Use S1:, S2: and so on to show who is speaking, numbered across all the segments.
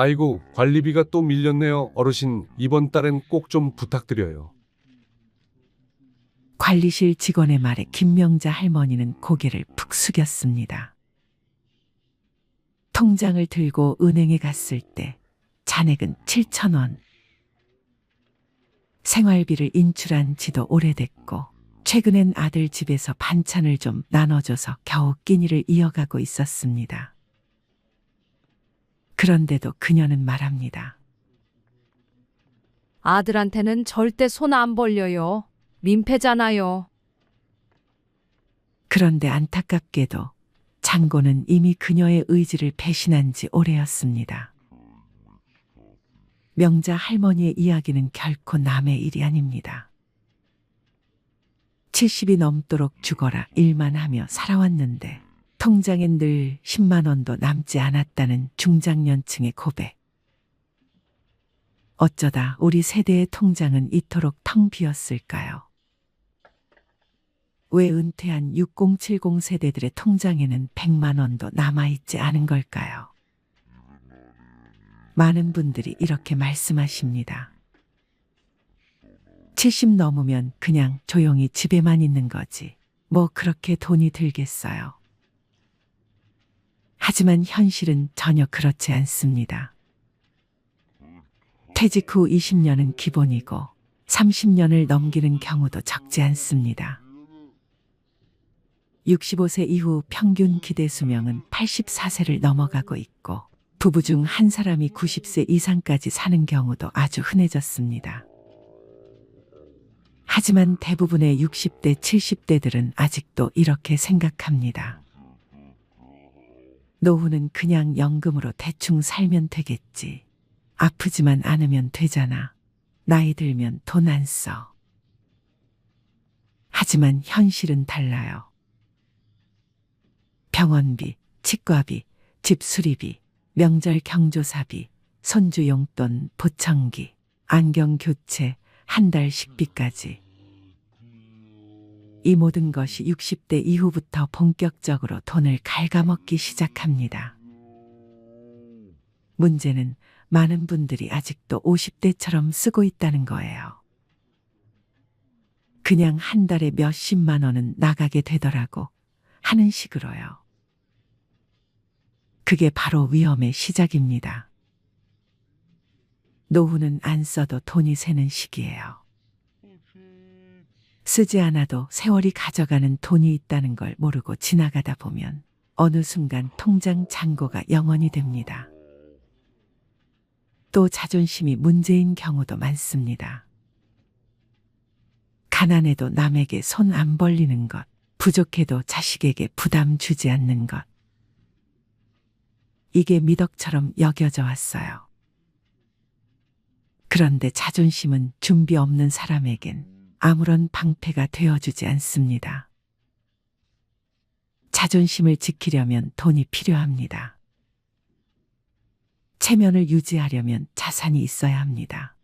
S1: 아이고, 관리비가 또 밀렸네요. 어르신, 이번 달엔 꼭 좀 부탁드려요.
S2: 관리실 직원의 말에 김명자 할머니는 고개를 푹 숙였습니다. 통장을 들고 은행에 갔을 때 잔액은 7,000원. 생활비를 인출한 지도 오래됐고 최근엔 아들 집에서 반찬을 좀 나눠줘서 겨우 끼니를 이어가고 있었습니다. 그런데도 그녀는 말합니다.
S3: 아들한테는 절대 손 안 벌려요. 민폐잖아요.
S2: 그런데 안타깝게도 장고는 이미 그녀의 의지를 배신한 지 오래였습니다. 명자 할머니의 이야기는 결코 남의 일이 아닙니다. 70이 넘도록 죽어라 일만 하며 살아왔는데 통장엔 늘 10만 원도 남지 않았다는 중장년층의 고백. 어쩌다 우리 세대의 통장은 이토록 텅 비었을까요? 왜 은퇴한 6070 세대들의 통장에는 100만 원도 남아있지 않은 걸까요? 많은 분들이 이렇게 말씀하십니다. 70 넘으면 그냥 조용히 집에만 있는 거지. 뭐 그렇게 돈이 들겠어요. 하지만 현실은 전혀 그렇지 않습니다. 퇴직 후 20년은 기본이고 30년을 넘기는 경우도 적지 않습니다. 65세 이후 평균 기대 수명은 84세를 넘어가고 있고 부부 중 한 사람이 90세 이상까지 사는 경우도 아주 흔해졌습니다. 하지만 대부분의 60대, 70대들은 아직도 이렇게 생각합니다. 노후는 그냥 연금으로 대충 살면 되겠지. 아프지만 않으면 되잖아. 나이 들면 돈 안 써. 하지만 현실은 달라요. 병원비, 치과비, 집 수리비, 명절 경조사비, 손주 용돈, 보청기, 안경 교체, 한 달 식비까지. 이 모든 것이 60대 이후부터 본격적으로 돈을 갉아먹기 시작합니다. 문제는 많은 분들이 아직도 50대처럼 쓰고 있다는 거예요. 그냥 한 달에 몇십만 원은 나가게 되더라고 하는 식으로요. 그게 바로 위험의 시작입니다. 노후는 안 써도 돈이 새는 시기예요. 쓰지 않아도 세월이 가져가는 돈이 있다는 걸 모르고 지나가다 보면 어느 순간 통장 잔고가 0원이 됩니다. 또 자존심이 문제인 경우도 많습니다. 가난해도 남에게 손 안 벌리는 것, 부족해도 자식에게 부담 주지 않는 것. 이게 미덕처럼 여겨져 왔어요. 그런데 자존심은 준비 없는 사람에겐 아무런 방패가 되어주지 않습니다. 자존심을 지키려면 돈이 필요합니다. 체면을 유지하려면 자산이 있어야 합니다.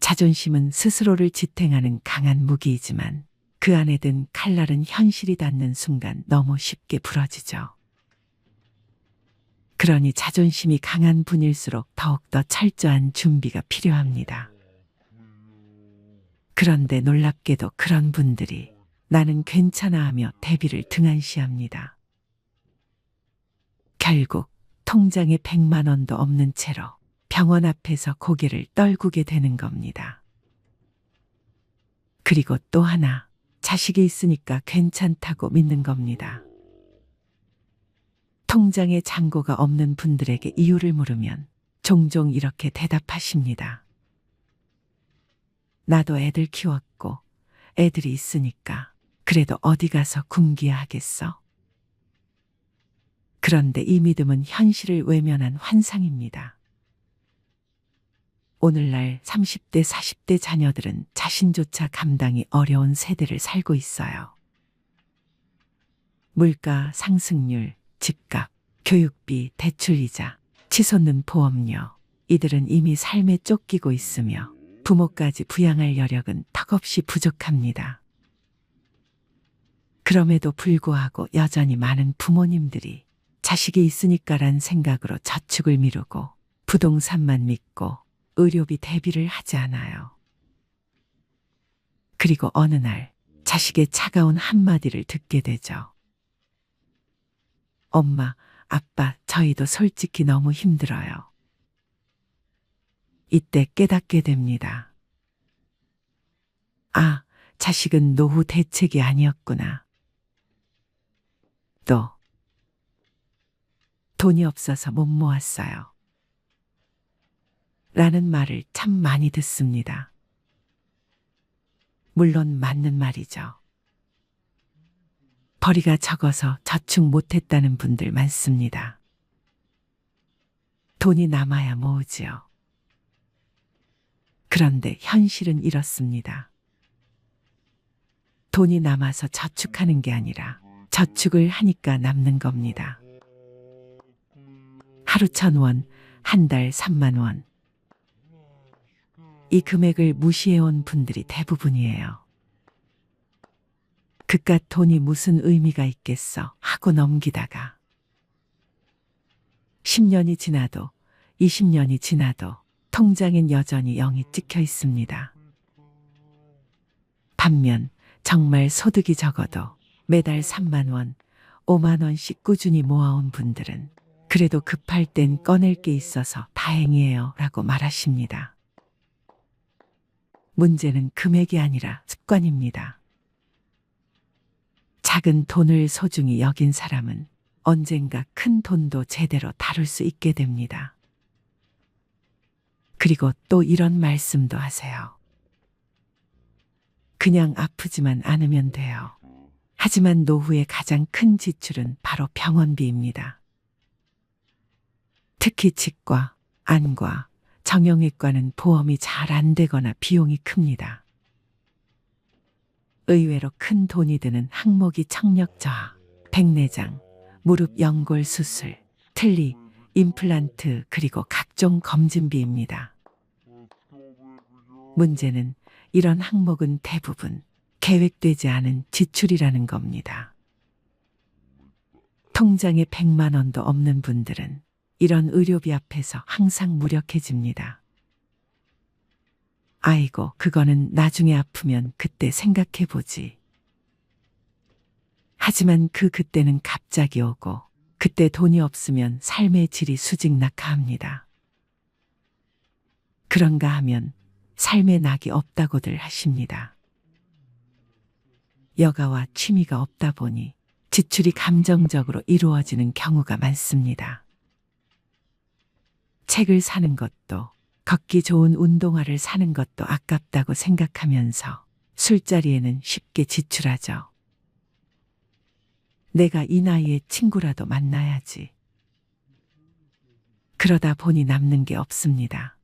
S2: 자존심은 스스로를 지탱하는 강한 무기이지만 그 안에 든 칼날은 현실이 닿는 순간 너무 쉽게 부러지죠. 그러니 자존심이 강한 분일수록 더욱더 철저한 준비가 필요합니다. 그런데 놀랍게도 그런 분들이 나는 괜찮아 하며 대비를 등한시합니다. 결국 통장에 100만 원도 없는 채로 병원 앞에서 고개를 떨구게 되는 겁니다. 그리고 또 하나, 자식이 있으니까 괜찮다고 믿는 겁니다. 통장에 잔고가 없는 분들에게 이유를 물으면 종종 이렇게 대답하십니다. 나도 애들 키웠고 애들이 있으니까 그래도 어디 가서 굶기야 하겠어. 그런데 이 믿음은 현실을 외면한 환상입니다. 오늘날 30대, 40대 자녀들은 자신조차 감당이 어려운 세대를 살고 있어요. 물가 상승률, 집값, 교육비, 대출이자, 치솟는 보험료, 이들은 이미 삶에 쫓기고 있으며 부모까지 부양할 여력은 턱없이 부족합니다. 그럼에도 불구하고 여전히 많은 부모님들이 자식이 있으니까란 생각으로 저축을 미루고 부동산만 믿고 의료비 대비를 하지 않아요. 그리고 어느 날 자식의 차가운 한마디를 듣게 되죠. 엄마, 아빠, 저희도 솔직히 너무 힘들어요. 이때 깨닫게 됩니다. 아, 자식은 노후 대책이 아니었구나. 또, 돈이 없어서 못 모았어요. 라는 말을 참 많이 듣습니다. 물론 맞는 말이죠. 벌이가 적어서 저축 못했다는 분들 많습니다. 돈이 남아야 모으지요. 그런데 현실은 이렇습니다. 돈이 남아서 저축하는 게 아니라 저축을 하니까 남는 겁니다. 하루 1,000원, 한 달 3만 원. 이 금액을 무시해온 분들이 대부분이에요. 그깟 돈이 무슨 의미가 있겠어 하고 넘기다가 10년이 지나도 20년이 지나도 통장엔 여전히 0이 찍혀 있습니다. 반면 정말 소득이 적어도 매달 3만 원, 5만 원씩 꾸준히 모아온 분들은 그래도 급할 땐 꺼낼 게 있어서 다행이에요 라고 말하십니다. 문제는 금액이 아니라 습관입니다. 작은 돈을 소중히 여긴 사람은 언젠가 큰 돈도 제대로 다룰 수 있게 됩니다. 그리고 또 이런 말씀도 하세요. 그냥 아프지만 않으면 돼요. 하지만 노후의 가장 큰 지출은 바로 병원비입니다. 특히 치과, 안과, 정형외과는 보험이 잘 안 되거나 비용이 큽니다. 의외로 큰 돈이 드는 항목이 청력 저하, 백내장, 무릎 연골 수술, 틀니, 임플란트 그리고 각종 검진비입니다. 문제는 이런 항목은 대부분 계획되지 않은 지출이라는 겁니다. 통장에 100만 원도 없는 분들은 이런 의료비 앞에서 항상 무력해집니다. 아이고, 그거는 나중에 아프면 그때 생각해보지. 하지만 그때는 갑자기 오고 그때 돈이 없으면 삶의 질이 수직낙하합니다. 그런가 하면 삶의 낙이 없다고들 하십니다. 여가와 취미가 없다 보니 지출이 감정적으로 이루어지는 경우가 많습니다. 책을 사는 것도 걷기 좋은 운동화를 사는 것도 아깝다고 생각하면서 술자리에는 쉽게 지출하죠. 내가 이 나이에 친구라도 만나야지. 그러다 보니 남는 게 없습니다.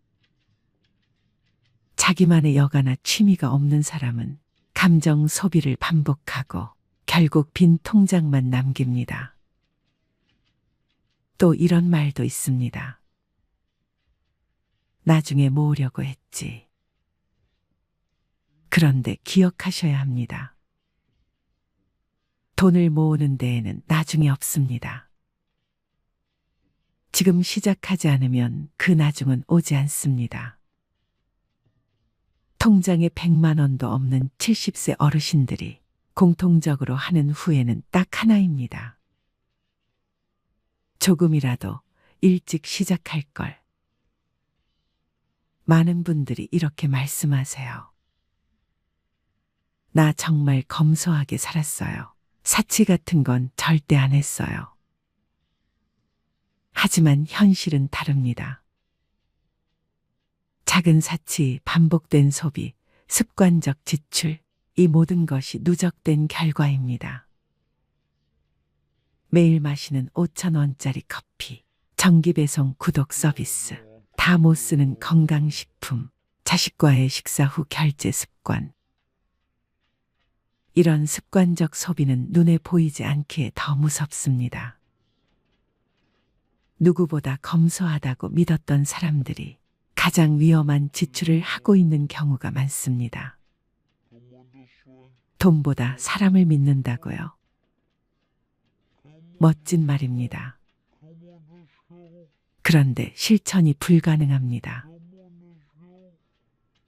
S2: 자기만의 여가나 취미가 없는 사람은 감정 소비를 반복하고 결국 빈 통장만 남깁니다. 또 이런 말도 있습니다. 나중에 모으려고 했지. 그런데 기억하셔야 합니다. 돈을 모으는 데에는 나중이 없습니다. 지금 시작하지 않으면 그 나중은 오지 않습니다. 통장에 100만 원도 없는 70세 어르신들이 공통적으로 하는 후회는 딱 하나입니다. 조금이라도 일찍 시작할 걸. 많은 분들이 이렇게 말씀하세요. 나 정말 검소하게 살았어요. 사치 같은 건 절대 안 했어요. 하지만 현실은 다릅니다. 작은 사치, 반복된 소비, 습관적 지출, 이 모든 것이 누적된 결과입니다. 매일 마시는 5,000원짜리 커피, 정기배송 구독 서비스, 다 못 쓰는 건강식품, 자식과의 식사 후 결제 습관. 이런 습관적 소비는 눈에 보이지 않기에 더 무섭습니다. 누구보다 검소하다고 믿었던 사람들이 가장 위험한 지출을 하고 있는 경우가 많습니다. 돈보다 사람을 믿는다고요. 멋진 말입니다. 그런데 실천이 불가능합니다.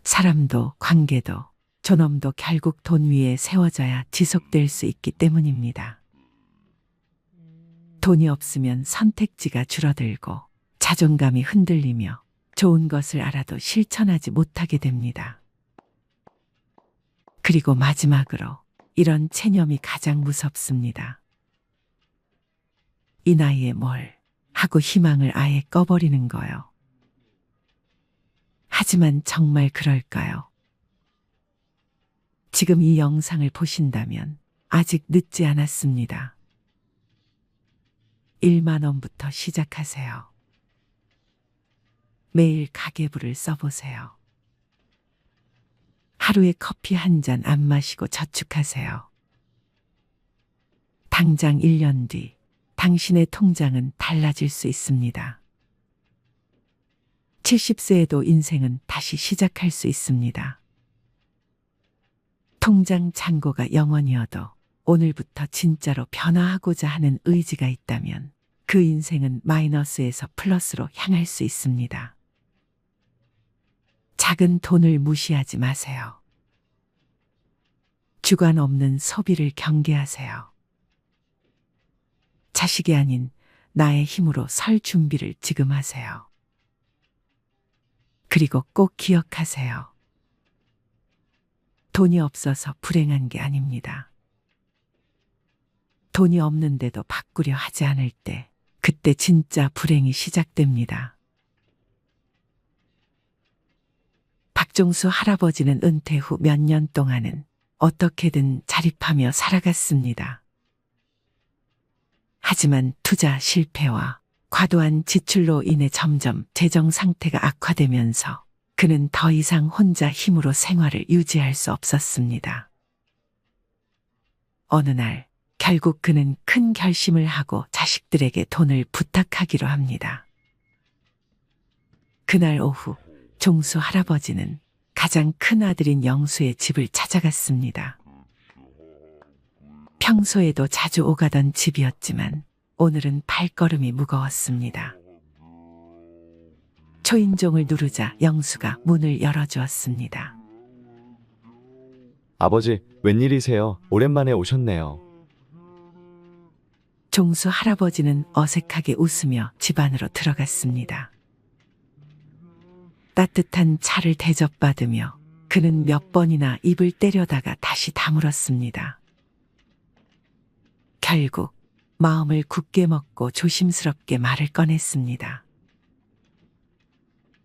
S2: 사람도 관계도 존엄도 결국 돈 위에 세워져야 지속될 수 있기 때문입니다. 돈이 없으면 선택지가 줄어들고 자존감이 흔들리며 좋은 것을 알아도 실천하지 못하게 됩니다. 그리고 마지막으로 이런 체념이 가장 무섭습니다. 이 나이에 뭘 하고 희망을 아예 꺼버리는 거요. 하지만 정말 그럴까요? 지금 이 영상을 보신다면 아직 늦지 않았습니다. 1만 원부터 시작하세요. 매일 가계부를 써보세요. 하루에 커피 한 잔 안 마시고 저축하세요. 당장 1년 뒤 당신의 통장은 달라질 수 있습니다. 70세에도 인생은 다시 시작할 수 있습니다. 통장 잔고가 0원이어도 오늘부터 진짜로 변화하고자 하는 의지가 있다면 그 인생은 마이너스에서 플러스로 향할 수 있습니다. 작은 돈을 무시하지 마세요. 주관 없는 소비를 경계하세요. 자식이 아닌 나의 힘으로 설 준비를 지금 하세요. 그리고 꼭 기억하세요. 돈이 없어서 불행한 게 아닙니다. 돈이 없는데도 바꾸려 하지 않을 때, 그때 진짜 불행이 시작됩니다. 박종수 할아버지는 은퇴 후 몇 년 동안은 어떻게든 자립하며 살아갔습니다. 하지만 투자 실패와 과도한 지출로 인해 점점 재정 상태가 악화되면서 그는 더 이상 혼자 힘으로 생활을 유지할 수 없었습니다. 어느 날 결국 그는 큰 결심을 하고 자식들에게 돈을 부탁하기로 합니다. 그날 오후 종수 할아버지는 가장 큰 아들인 영수의 집을 찾아갔습니다. 평소에도 자주 오가던 집이었지만 오늘은 발걸음이 무거웠습니다. 초인종을 누르자 영수가 문을 열어주었습니다.
S4: 아버지, 웬일이세요? 오랜만에 오셨네요.
S2: 종수 할아버지는 어색하게 웃으며 집 안으로 들어갔습니다. 따뜻한 차를 대접받으며 그는 몇 번이나 입을 때려다가 다시 다물었습니다. 결국 마음을 굳게 먹고 조심스럽게 말을 꺼냈습니다.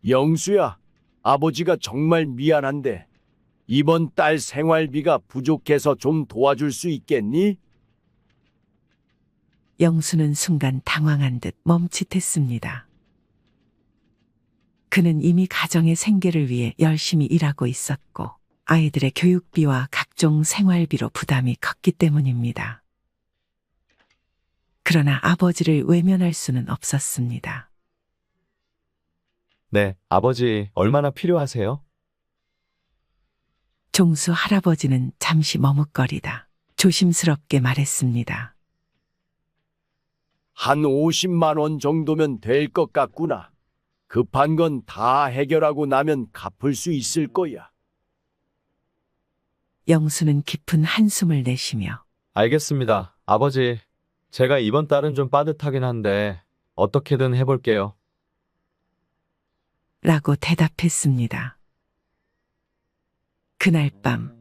S5: 영수야, 아버지가 정말 미안한데 이번 달 생활비가 부족해서 좀 도와줄 수 있겠니?
S2: 영수는 순간 당황한 듯 멈칫했습니다. 그는 이미 가정의 생계를 위해 열심히 일하고 있었고 아이들의 교육비와 각종 생활비로 부담이 컸기 때문입니다. 그러나 아버지를 외면할 수는 없었습니다.
S4: 네, 아버지, 얼마나 필요하세요?
S2: 종수 할아버지는 잠시 머뭇거리다 조심스럽게 말했습니다.
S5: 한 50만 원 정도면 될 것 같구나. 급한 건 다 해결하고 나면 갚을 수 있을 거야.
S2: 영수는 깊은 한숨을 내쉬며
S4: 알겠습니다. 아버지, 제가 이번 달은 좀 빠듯하긴 한데 어떻게든 해볼게요.
S2: 라고 대답했습니다. 그날 밤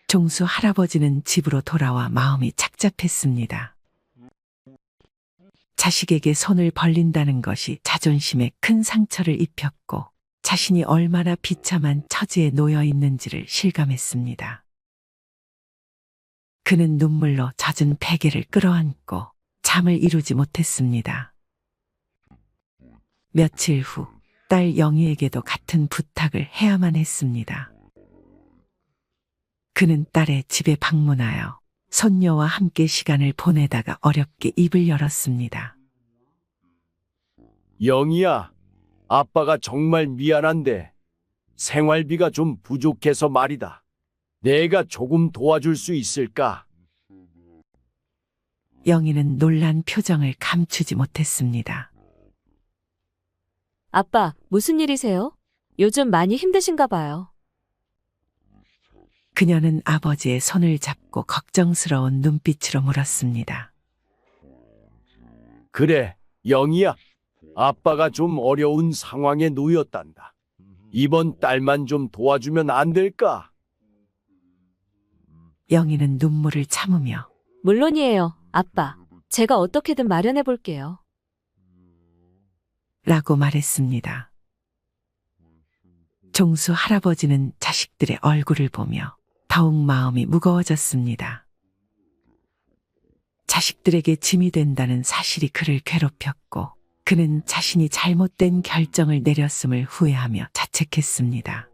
S2: 종수 할아버지는 집으로 돌아와 마음이 착잡했습니다. 자식에게 손을 벌린다는 것이 자존심에 큰 상처를 입혔고 자신이 얼마나 비참한 처지에 놓여 있는지를 실감했습니다. 그는 눈물로 젖은 베개를 끌어안고 잠을 이루지 못했습니다. 며칠 후 딸 영희에게도 같은 부탁을 해야만 했습니다. 그는 딸의 집에 방문하여 손녀와 함께 시간을 보내다가 어렵게 입을 열었습니다.
S5: 영희야, 아빠가 정말 미안한데 생활비가 좀 부족해서 말이다. 내가 조금 도와줄 수 있을까?
S2: 영희는 놀란 표정을 감추지 못했습니다.
S6: 아빠, 무슨 일이세요? 요즘 많이 힘드신가 봐요.
S2: 그녀는 아버지의 손을 잡고 걱정스러운 눈빛으로 물었습니다.
S5: 그래, 영희야. 아빠가 좀 어려운 상황에 놓였단다. 이번 달만 좀 도와주면 안 될까?
S2: 영희는 눈물을 참으며
S6: 물론이에요, 아빠. 제가 어떻게든 마련해 볼게요.
S2: 라고 말했습니다. 종수 할아버지는 자식들의 얼굴을 보며 더욱 마음이 무거워졌습니다. 자식들에게 짐이 된다는 사실이 그를 괴롭혔고 그는 자신이 잘못된 결정을 내렸음을 후회하며 자책했습니다.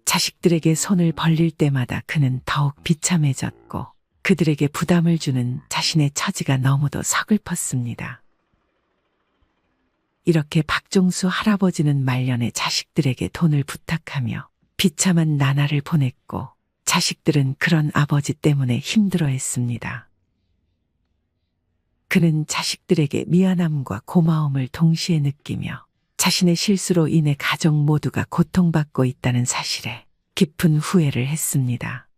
S2: 자식들에게 손을 벌릴 때마다 그는 더욱 비참해졌고 그들에게 부담을 주는 자신의 처지가 너무도 서글펐습니다. 이렇게 박종수 할아버지는 말년에 자식들에게 돈을 부탁하며 비참한 나날을 보냈고 자식들은 그런 아버지 때문에 힘들어했습니다. 그는 자식들에게 미안함과 고마움을 동시에 느끼며 자신의 실수로 인해 가족 모두가 고통받고 있다는 사실에 깊은 후회를 했습니다.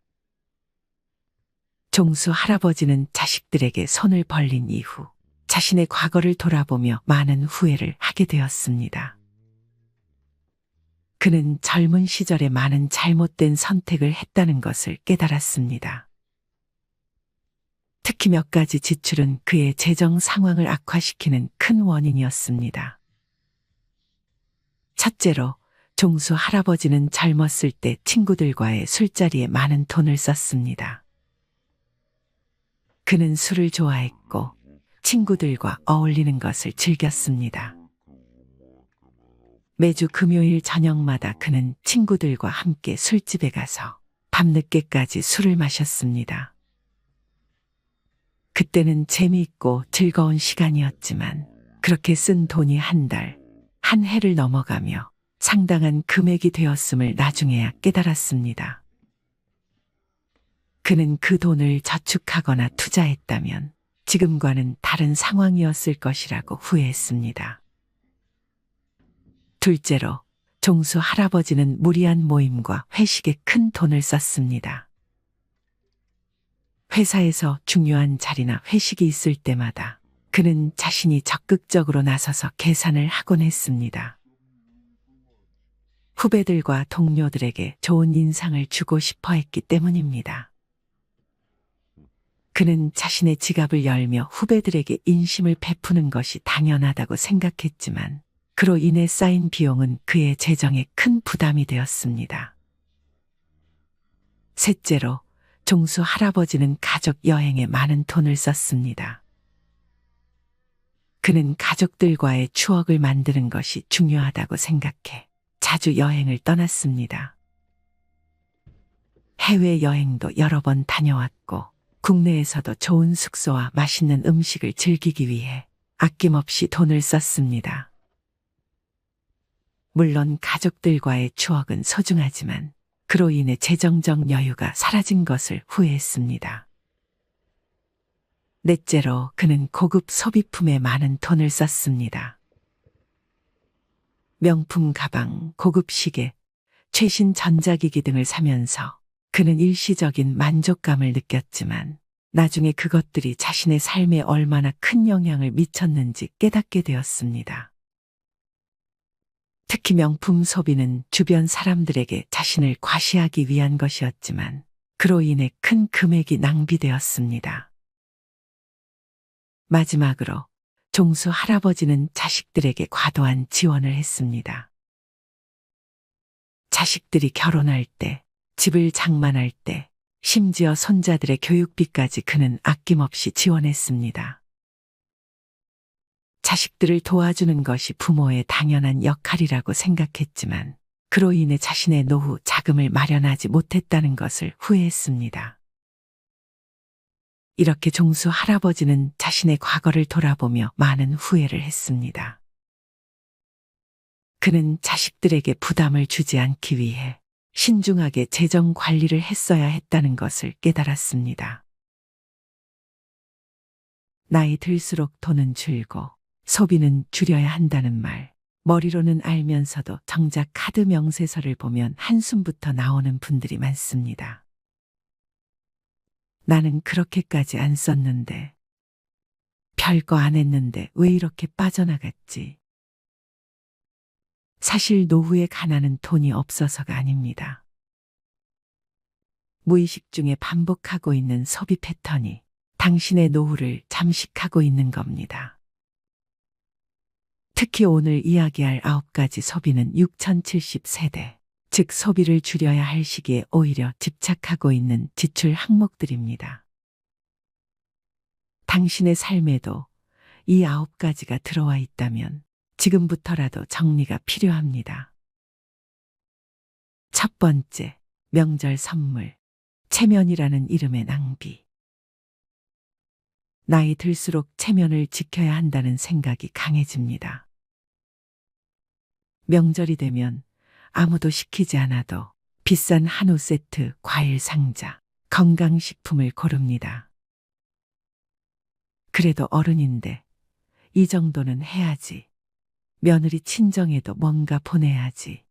S2: 종수 할아버지는 자식들에게 손을 벌린 이후 자신의 과거를 돌아보며 많은 후회를 하게 되었습니다. 그는 젊은 시절에 많은 잘못된 선택을 했다는 것을 깨달았습니다. 특히 몇 가지 지출은 그의 재정 상황을 악화시키는 큰 원인이었습니다. 첫째로, 종수 할아버지는 젊었을 때 친구들과의 술자리에 많은 돈을 썼습니다. 그는 술을 좋아했고 친구들과 어울리는 것을 즐겼습니다. 매주 금요일 저녁마다 그는 친구들과 함께 술집에 가서 밤늦게까지 술을 마셨습니다. 그때는 재미있고 즐거운 시간이었지만 그렇게 쓴 돈이 한 달, 한 해를 넘어가며 상당한 금액이 되었음을 나중에야 깨달았습니다. 그는 그 돈을 저축하거나 투자했다면 지금과는 다른 상황이었을 것이라고 후회했습니다. 둘째로, 종수 할아버지는 무리한 모임과 회식에 큰 돈을 썼습니다. 회사에서 중요한 자리나 회식이 있을 때마다 그는 자신이 적극적으로 나서서 계산을 하곤 했습니다. 후배들과 동료들에게 좋은 인상을 주고 싶어 했기 때문입니다. 그는 자신의 지갑을 열며 후배들에게 인심을 베푸는 것이 당연하다고 생각했지만 그로 인해 쌓인 비용은 그의 재정에 큰 부담이 되었습니다. 셋째로, 종수 할아버지는 가족 여행에 많은 돈을 썼습니다. 그는 가족들과의 추억을 만드는 것이 중요하다고 생각해 자주 여행을 떠났습니다. 해외여행도 여러 번 다녀왔고 국내에서도 좋은 숙소와 맛있는 음식을 즐기기 위해 아낌없이 돈을 썼습니다. 물론 가족들과의 추억은 소중하지만 그로 인해 재정적 여유가 사라진 것을 후회했습니다. 넷째로, 그는 고급 소비품에 많은 돈을 썼습니다. 명품 가방, 고급 시계, 최신 전자기기 등을 사면서 그는 일시적인 만족감을 느꼈지만 나중에 그것들이 자신의 삶에 얼마나 큰 영향을 미쳤는지 깨닫게 되었습니다. 특히 명품 소비는 주변 사람들에게 자신을 과시하기 위한 것이었지만 그로 인해 큰 금액이 낭비되었습니다. 마지막으로 종수 할아버지는 자식들에게 과도한 지원을 했습니다. 자식들이 결혼할 때, 집을 장만할 때, 심지어 손자들의 교육비까지 그는 아낌없이 지원했습니다. 자식들을 도와주는 것이 부모의 당연한 역할이라고 생각했지만 그로 인해 자신의 노후 자금을 마련하지 못했다는 것을 후회했습니다. 이렇게 종수 할아버지는 자신의 과거를 돌아보며 많은 후회를 했습니다. 그는 자식들에게 부담을 주지 않기 위해 신중하게 재정 관리를 했어야 했다는 것을 깨달았습니다. 나이 들수록 돈은 줄고 소비는 줄여야 한다는 말. 머리로는 알면서도 정작 카드 명세서를 보면 한숨부터 나오는 분들이 많습니다. 나는 그렇게까지 안 썼는데, 별거 안 했는데 왜 이렇게 빠져나갔지? 사실 노후의 가난은 돈이 없어서가 아닙니다. 무의식 중에 반복하고 있는 소비 패턴이 당신의 노후를 잠식하고 있는 겁니다. 특히 오늘 이야기할 9가지 소비는 6070세대, 즉 소비를 줄여야 할 시기에 오히려 집착하고 있는 지출 항목들입니다. 당신의 삶에도 이 9가지가 들어와 있다면 지금부터라도 정리가 필요합니다. 첫 번째, 명절 선물, 체면이라는 이름의 낭비. 나이 들수록 체면을 지켜야 한다는 생각이 강해집니다. 명절이 되면 아무도 시키지 않아도 비싼 한우 세트, 과일 상자, 건강식품을 고릅니다. 그래도 어른인데 이 정도는 해야지. 며느리 친정에도 뭔가 보내야지.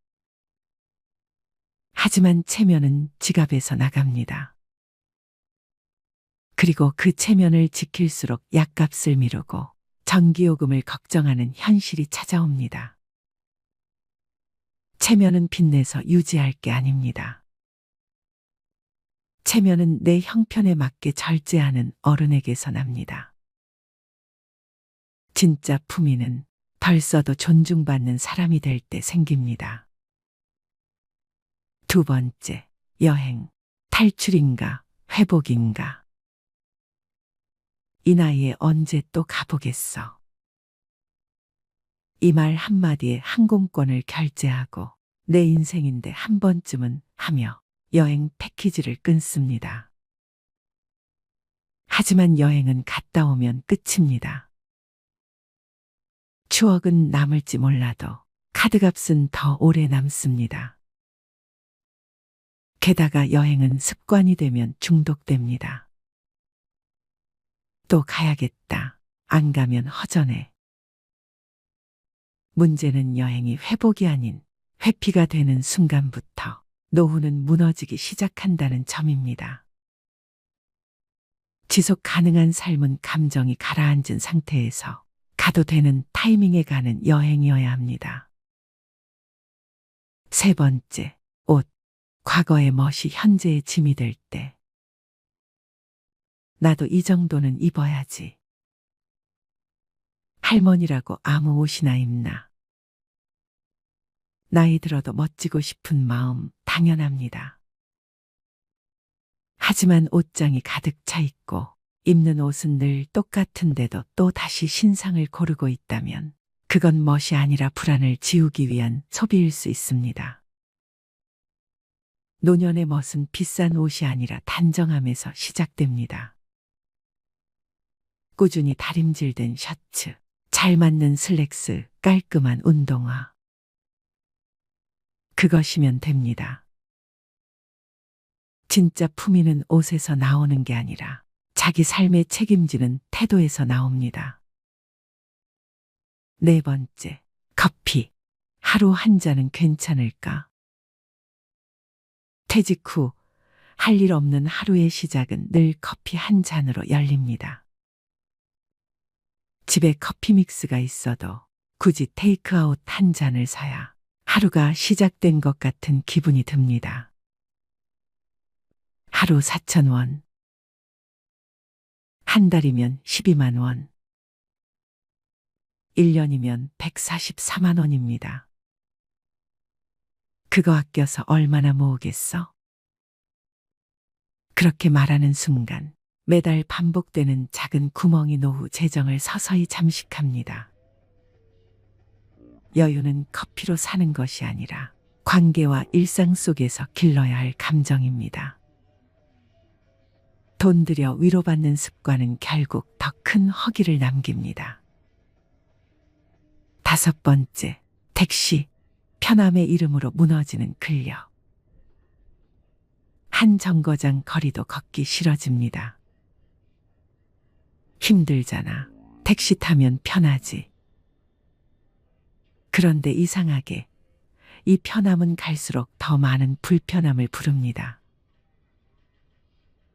S2: 하지만 체면은 지갑에서 나갑니다. 그리고 그 체면을 지킬수록 약값을 미루고 전기요금을 걱정하는 현실이 찾아옵니다. 체면은 빚내서 유지할 게 아닙니다. 체면은 내 형편에 맞게 절제하는 어른에게서 납니다. 진짜 품위는 덜 써도 존중받는 사람이 될 때 생깁니다. 두 번째, 여행, 탈출인가, 회복인가. 이 나이에 언제 또 가보겠어. 이 말 한마디에 항공권을 결제하고 내 인생인데 한 번쯤은 하며 여행 패키지를 끊습니다. 하지만 여행은 갔다 오면 끝입니다. 추억은 남을지 몰라도 카드값은 더 오래 남습니다. 게다가 여행은 습관이 되면 중독됩니다. 또 가야겠다. 안 가면 허전해. 문제는 여행이 회복이 아닌 회피가 되는 순간부터 노후는 무너지기 시작한다는 점입니다. 지속 가능한 삶은 감정이 가라앉은 상태에서 가도 되는 타이밍에 가는 여행이어야 합니다. 세 번째, 옷. 과거의 멋이 현재의 짐이 될 때. 나도 이 정도는 입어야지. 할머니라고 아무 옷이나 입나. 나이 들어도 멋지고 싶은 마음 당연합니다. 하지만 옷장이 가득 차 있고 입는 옷은 늘 똑같은데도 또 다시 신상을 고르고 있다면 그건 멋이 아니라 불안을 지우기 위한 소비일 수 있습니다. 노년의 멋은 비싼 옷이 아니라 단정함에서 시작됩니다. 꾸준히 다림질된 셔츠, 잘 맞는 슬랙스, 깔끔한 운동화. 그것이면 됩니다. 진짜 품위는 옷에서 나오는 게 아니라 자기 삶에 책임지는 태도에서 나옵니다. 네 번째, 커피. 하루 한 잔은 괜찮을까? 퇴직 후 할 일 없는 하루의 시작은 늘 커피 한 잔으로 열립니다. 집에 커피 믹스가 있어도 굳이 테이크아웃 한 잔을 사야 하루가 시작된 것 같은 기분이 듭니다. 하루 4,000원. 한 달이면 12만 원. 1년이면 144만 원입니다. 그거 아껴서 얼마나 모으겠어? 그렇게 말하는 순간 매달 반복되는 작은 구멍이 노후 재정을 서서히 잠식합니다. 여유는 커피로 사는 것이 아니라 관계와 일상 속에서 길러야 할 감정입니다. 돈 들여 위로받는 습관은 결국 더 큰 허기를 남깁니다. 다섯 번째, 택시. 편함의 이름으로 무너지는 근력. 한 정거장 거리도 걷기 싫어집니다. 힘들잖아. 택시 타면 편하지. 그런데 이상하게 이 편함은 갈수록 더 많은 불편함을 부릅니다.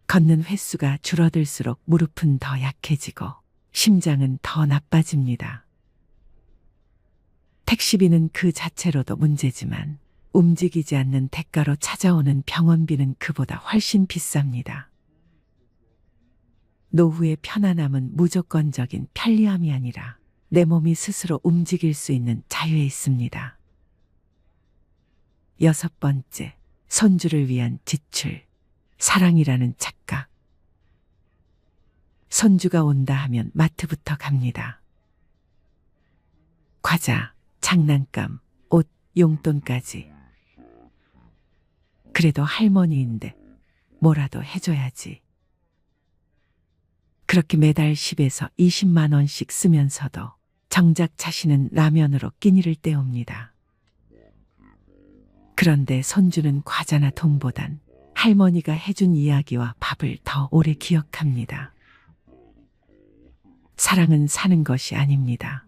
S2: 걷는 횟수가 줄어들수록 무릎은 더 약해지고 심장은 더 나빠집니다. 택시비는 그 자체로도 문제지만 움직이지 않는 대가로 찾아오는 병원비는 그보다 훨씬 비쌉니다. 노후의 편안함은 무조건적인 편리함이 아니라 내 몸이 스스로 움직일 수 있는 자유에 있습니다. 6번째, 손주를 위한 지출. 사랑이라는 착각. 손주가 온다 하면 마트부터 갑니다. 과자, 장난감, 옷, 용돈까지. 그래도 할머니인데 뭐라도 해줘야지. 그렇게 매달 10에서 20만 원씩 쓰면서도 정작 자신은 라면으로 끼니를 때웁니다. 그런데 손주는 과자나 돈보단 할머니가 해준 이야기와 밥을 더 오래 기억합니다. 사랑은 사는 것이 아닙니다.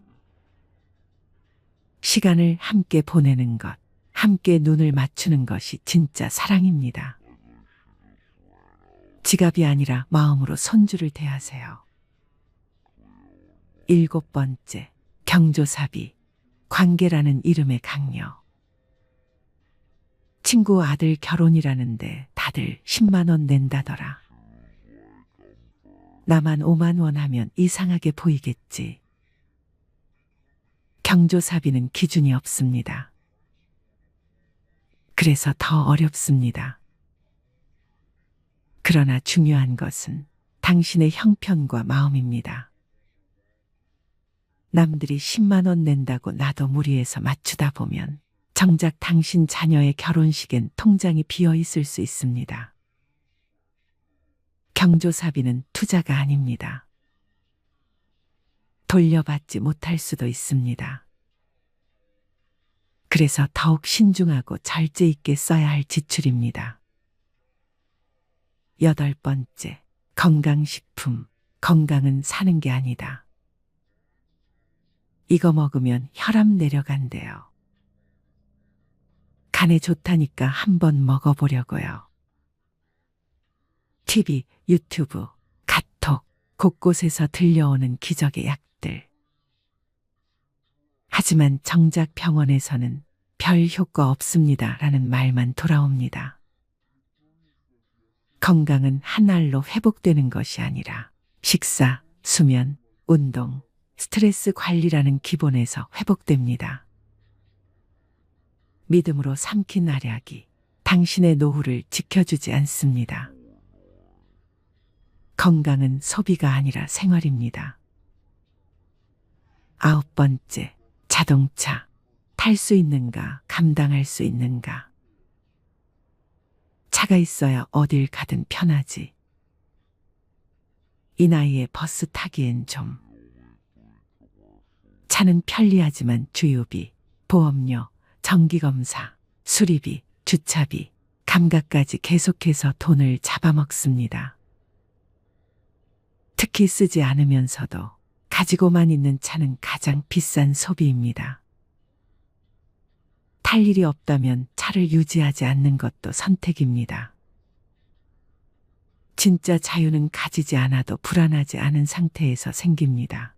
S2: 시간을 함께 보내는 것, 함께 눈을 맞추는 것이 진짜 사랑입니다. 지갑이 아니라 마음으로 손주를 대하세요. 7번째, 경조사비. 관계라는 이름의 강요. 친구 아들 결혼이라는데 다들 10만 원 낸다더라. 나만 5만 원 하면 이상하게 보이겠지. 경조사비는 기준이 없습니다. 그래서 더 어렵습니다. 그러나 중요한 것은 당신의 형편과 마음입니다. 남들이 10만 원 낸다고 나도 무리해서 맞추다 보면 정작 당신 자녀의 결혼식엔 통장이 비어 있을 수 있습니다. 경조사비는 투자가 아닙니다. 돌려받지 못할 수도 있습니다. 그래서 더욱 신중하고 절제 있게 써야 할 지출입니다. 8번째, 건강식품. 건강은 사는 게 아니다. 이거 먹으면 혈압 내려간대요. 간에 좋다니까 한번 먹어보려고요. TV, 유튜브, 카톡, 곳곳에서 들려오는 기적의 약들. 하지만 정작 병원에서는 별 효과 없습니다 라는 말만 돌아옵니다. 건강은 한 알로 회복되는 것이 아니라 식사, 수면, 운동, 스트레스 관리라는 기본에서 회복됩니다. 믿음으로 삼킨 알약이 당신의 노후를 지켜주지 않습니다. 건강은 소비가 아니라 생활입니다. 9번째, 자동차. 탈 수 있는가, 감당할 수 있는가. 차가 있어야 어딜 가든 편하지. 이 나이에 버스 타기엔 좀. 차는 편리하지만 주유비, 보험료, 정기검사, 수리비, 주차비, 감가까지 계속해서 돈을 잡아먹습니다. 특히 쓰지 않으면서도 가지고만 있는 차는 가장 비싼 소비입니다. 탈 일이 없다면 차를 유지하지 않는 것도 선택입니다. 진짜 자유는 가지지 않아도 불안하지 않은 상태에서 생깁니다.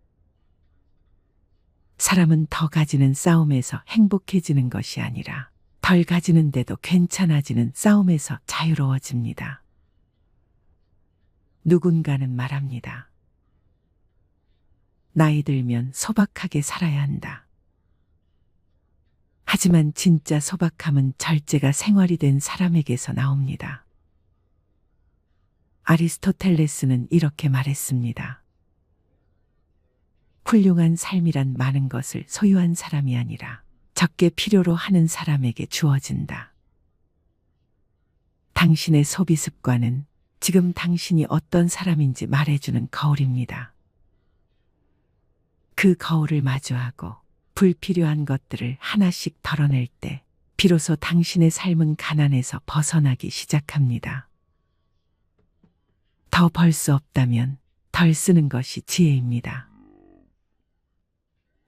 S2: 사람은 더 가지는 싸움에서 행복해지는 것이 아니라 덜 가지는데도 괜찮아지는 싸움에서 자유로워집니다. 누군가는 말합니다. 나이 들면 소박하게 살아야 한다. 하지만 진짜 소박함은 절제가 생활이 된 사람에게서 나옵니다. 아리스토텔레스는 이렇게 말했습니다. 훌륭한 삶이란 많은 것을 소유한 사람이 아니라 적게 필요로 하는 사람에게 주어진다. 당신의 소비 습관은 지금 당신이 어떤 사람인지 말해주는 거울입니다. 그 거울을 마주하고 불필요한 것들을 하나씩 덜어낼 때 비로소 당신의 삶은 가난에서 벗어나기 시작합니다. 더 벌 수 없다면 덜 쓰는 것이 지혜입니다.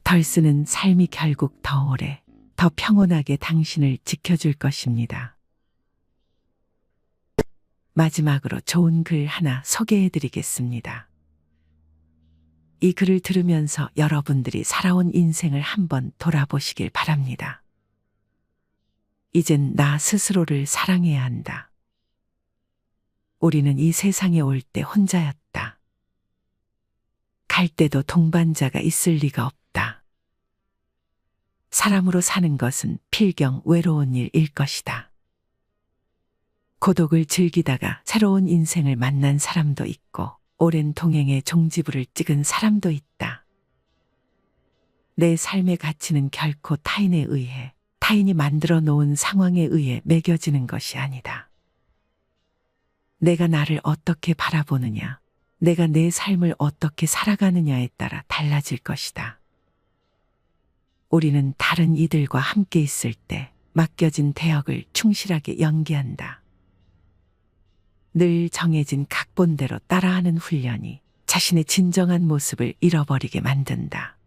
S2: 덜 쓰는 삶이 결국 더 오래, 더 평온하게 당신을 지켜줄 것입니다. 마지막으로 좋은 글 하나 소개해 드리겠습니다. 이 글을 들으면서 여러분들이 살아온 인생을 한번 돌아보시길 바랍니다. 이젠 나 스스로를 사랑해야 한다. 우리는 이 세상에 올 때 혼자였다. 갈 때도 동반자가 있을 리가 없다. 사람으로 사는 것은 필경 외로운 일일 것이다. 고독을 즐기다가 새로운 인생을 만난 사람도 있고 오랜 동행의 종지부를 찍은 사람도 있다. 내 삶의 가치는 결코 타인에 의해, 타인이 만들어 놓은 상황에 의해 매겨지는 것이 아니다. 내가 나를 어떻게 바라보느냐, 내가 내 삶을 어떻게 살아가느냐에 따라 달라질 것이다. 우리는 다른 이들과 함께 있을 때 맡겨진 대역을 충실하게 연기한다. 늘 정해진 각본대로 따라하는 훈련이 자신의 진정한 모습을 잃어버리게 만든다.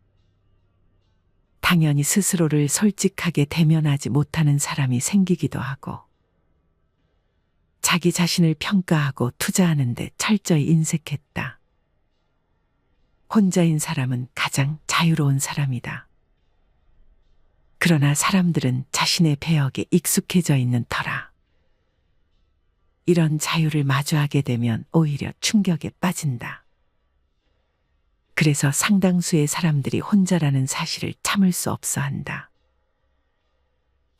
S2: 당연히 스스로를 솔직하게 대면하지 못하는 사람이 생기기도 하고, 자기 자신을 평가하고 투자하는 데 철저히 인색했다. 혼자인 사람은 가장 자유로운 사람이다. 그러나 사람들은 자신의 배역에 익숙해져 있는 터라 이런 자유를 마주하게 되면 오히려 충격에 빠진다. 그래서 상당수의 사람들이 혼자라는 사실을 참을 수 없어 한다.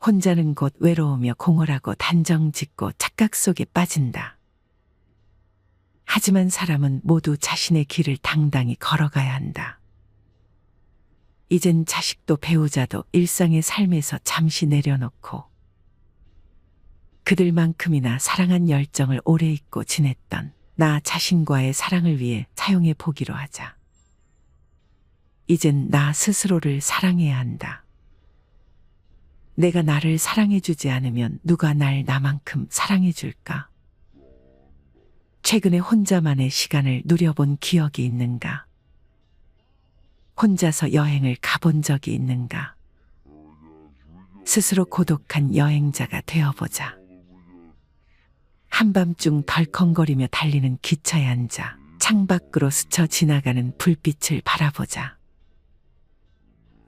S2: 혼자는 곧 외로우며 공허하고 단정 짓고 착각 속에 빠진다. 하지만 사람은 모두 자신의 길을 당당히 걸어가야 한다. 이젠 자식도 배우자도 일상의 삶에서 잠시 내려놓고 그들만큼이나 사랑한 열정을 오래 잊고 지냈던 나 자신과의 사랑을 위해 사용해 보기로 하자. 이젠 나 스스로를 사랑해야 한다. 내가 나를 사랑해주지 않으면 누가 날 나만큼 사랑해줄까? 최근에 혼자만의 시간을 누려본 기억이 있는가? 혼자서 여행을 가본 적이 있는가? 스스로 고독한 여행자가 되어보자. 한밤중 덜컹거리며 달리는 기차에 앉아 창밖으로 스쳐 지나가는 불빛을 바라보자.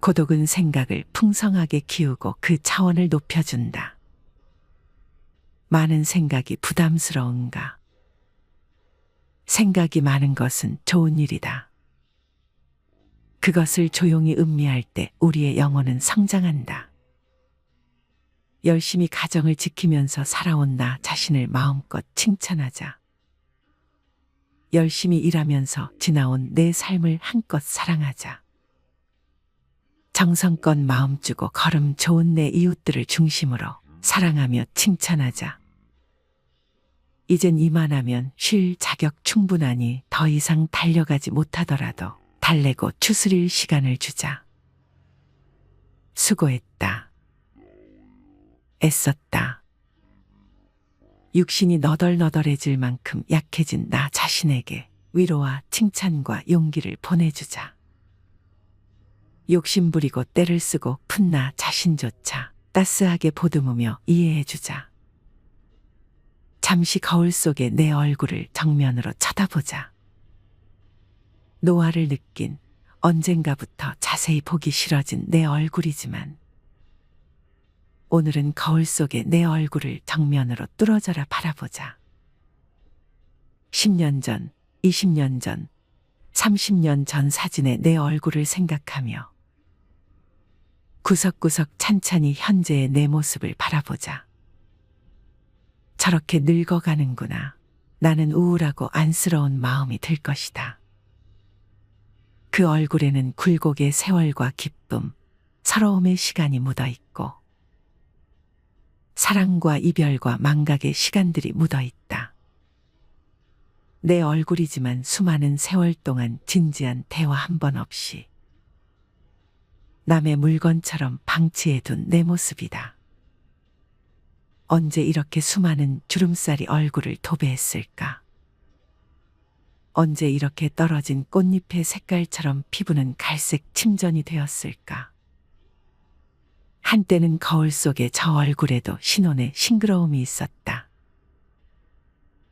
S2: 고독은 생각을 풍성하게 키우고 그 차원을 높여준다. 많은 생각이 부담스러운가? 생각이 많은 것은 좋은 일이다. 그것을 조용히 음미할 때 우리의 영혼은 성장한다. 열심히 가정을 지키면서 살아온 나 자신을 마음껏 칭찬하자. 열심히 일하면서 지나온 내 삶을 한껏 사랑하자. 정성껏 마음 주고 걸음 좋은 내 이웃들을 중심으로 사랑하며 칭찬하자. 이젠 이만하면 쉴 자격 충분하니 더 이상 달려가지 못하더라도 달래고 추스릴 시간을 주자. 수고했다. 애썼다. 육신이 너덜너덜해질 만큼 약해진 나 자신에게 위로와 칭찬과 용기를 보내주자. 욕심부리고 때를 쓰고 푼 나 자신조차 따스하게 보듬으며 이해해주자. 잠시 거울 속에 내 얼굴을 정면으로 쳐다보자. 노화를 느낀 언젠가부터 자세히 보기 싫어진 내 얼굴이지만 오늘은 거울 속에 내 얼굴을 정면으로 뚫어져라 바라보자. 10년 전, 20년 전, 30년 전 사진의 내 얼굴을 생각하며 구석구석 찬찬히 현재의 내 모습을 바라보자. 저렇게 늙어가는구나. 나는 우울하고 안쓰러운 마음이 들 것이다. 그 얼굴에는 굴곡의 세월과 기쁨, 서러움의 시간이 묻어 있고 사랑과 이별과 망각의 시간들이 묻어 있다. 내 얼굴이지만 수많은 세월 동안 진지한 대화 한 번 없이 남의 물건처럼 방치해둔 내 모습이다. 언제 이렇게 수많은 주름살이 얼굴을 도배했을까? 언제 이렇게 떨어진 꽃잎의 색깔처럼 피부는 갈색 침전이 되었을까? 한때는 거울 속의 저 얼굴에도 신혼의 싱그러움이 있었다.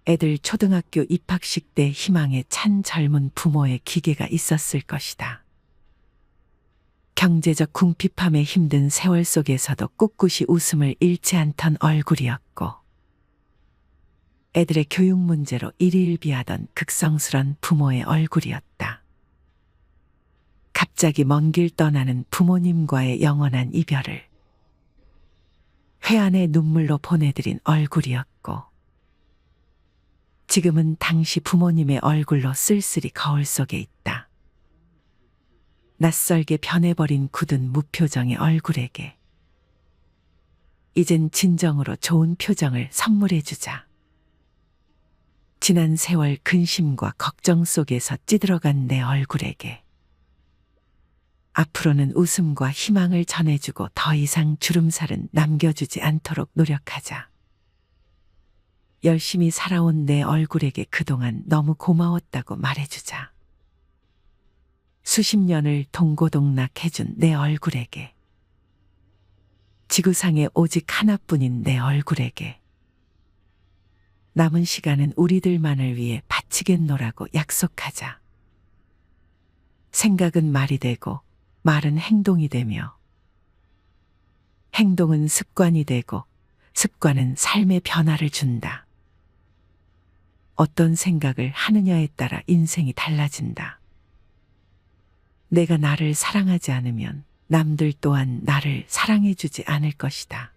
S2: 애들 초등학교 입학식 때 희망에 찬 젊은 부모의 기계가 있었을 것이다. 경제적 궁핍함에 힘든 세월 속에서도 꿋꿋이 웃음을 잃지 않던 얼굴이었고, 애들의 교육 문제로 일희일비하던 극성스런 부모의 얼굴이었다. 갑자기 먼 길 떠나는 부모님과의 영원한 이별을 회한의 눈물로 보내드린 얼굴이었고, 지금은 당시 부모님의 얼굴로 쓸쓸히 거울 속에 있다. 낯설게 변해버린 굳은 무표정의 얼굴에게 이젠 진정으로 좋은 표정을 선물해주자. 지난 세월 근심과 걱정 속에서 찌들어간 내 얼굴에게 앞으로는 웃음과 희망을 전해주고 더 이상 주름살은 남겨주지 않도록 노력하자. 열심히 살아온 내 얼굴에게 그동안 너무 고마웠다고 말해주자. 수십 년을 동고동락해준 내 얼굴에게, 지구상에 오직 하나뿐인 내 얼굴에게 남은 시간은 우리들만을 위해 바치겠노라고 약속하자. 생각은 말이 되고 말은 행동이 되며, 행동은 습관이 되고 습관은 삶의 변화를 준다. 어떤 생각을 하느냐에 따라 인생이 달라진다. 내가 나를 사랑하지 않으면 남들 또한 나를 사랑해주지 않을 것이다.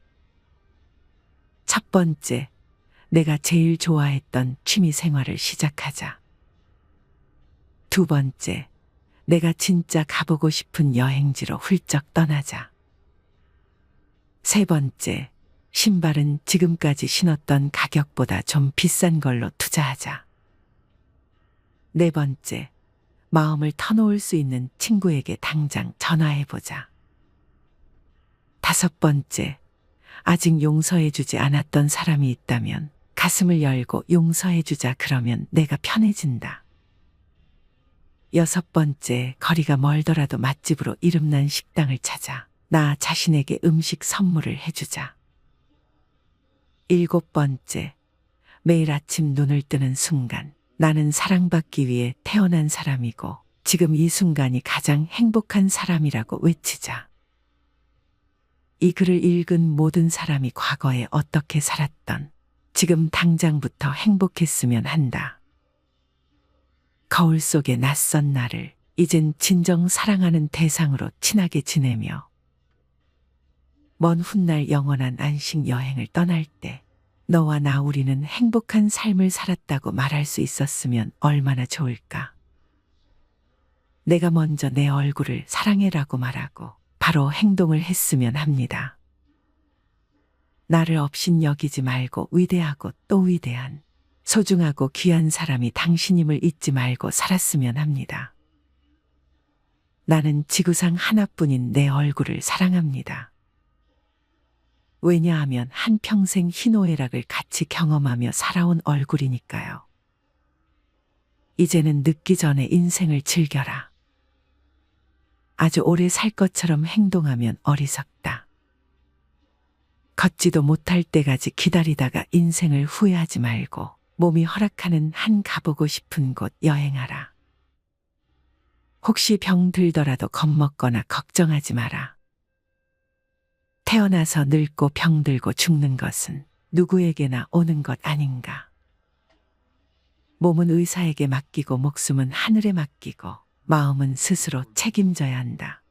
S2: 첫 번째, 내가 제일 좋아했던 취미 생활을 시작하자. 두 번째, 내가 진짜 가보고 싶은 여행지로 훌쩍 떠나자. 세 번째, 신발은 지금까지 신었던 가격보다 좀 비싼 걸로 투자하자. 네 번째, 마음을 터놓을 수 있는 친구에게 당장 전화해보자. 다섯 번째, 아직 용서해주지 않았던 사람이 있다면 가슴을 열고 용서해주자. 그러면 내가 편해진다. 여섯 번째, 거리가 멀더라도 맛집으로 이름난 식당을 찾아 나 자신에게 음식 선물을 해주자. 일곱 번째, 매일 아침 눈을 뜨는 순간 나는 사랑받기 위해 태어난 사람이고 지금 이 순간이 가장 행복한 사람이라고 외치자. 이 글을 읽은 모든 사람이 과거에 어떻게 살았던, 지금 당장부터 행복했으면 한다. 거울 속의 낯선 나를 이젠 진정 사랑하는 대상으로 친하게 지내며 먼 훗날 영원한 안식 여행을 떠날 때 너와 나 우리는 행복한 삶을 살았다고 말할 수 있었으면 얼마나 좋을까. 내가 먼저 내 얼굴을 사랑해라고 말하고 바로 행동을 했으면 합니다. 나를 없인 여기지 말고 위대하고 또 위대한, 소중하고 귀한 사람이 당신임을 잊지 말고 살았으면 합니다. 나는 지구상 하나뿐인 내 얼굴을 사랑합니다. 왜냐하면 한평생 희노애락을 같이 경험하며 살아온 얼굴이니까요. 이제는 늦기 전에 인생을 즐겨라. 아주 오래 살 것처럼 행동하면 어리석다. 걷지도 못할 때까지 기다리다가 인생을 후회하지 말고 몸이 허락하는 한 가보고 싶은 곳 여행하라. 혹시 병 들더라도 겁먹거나 걱정하지 마라. 태어나서 늙고 병들고 죽는 것은 누구에게나 오는 것 아닌가. 몸은 의사에게 맡기고 목숨은 하늘에 맡기고 마음은 스스로 책임져야 한다.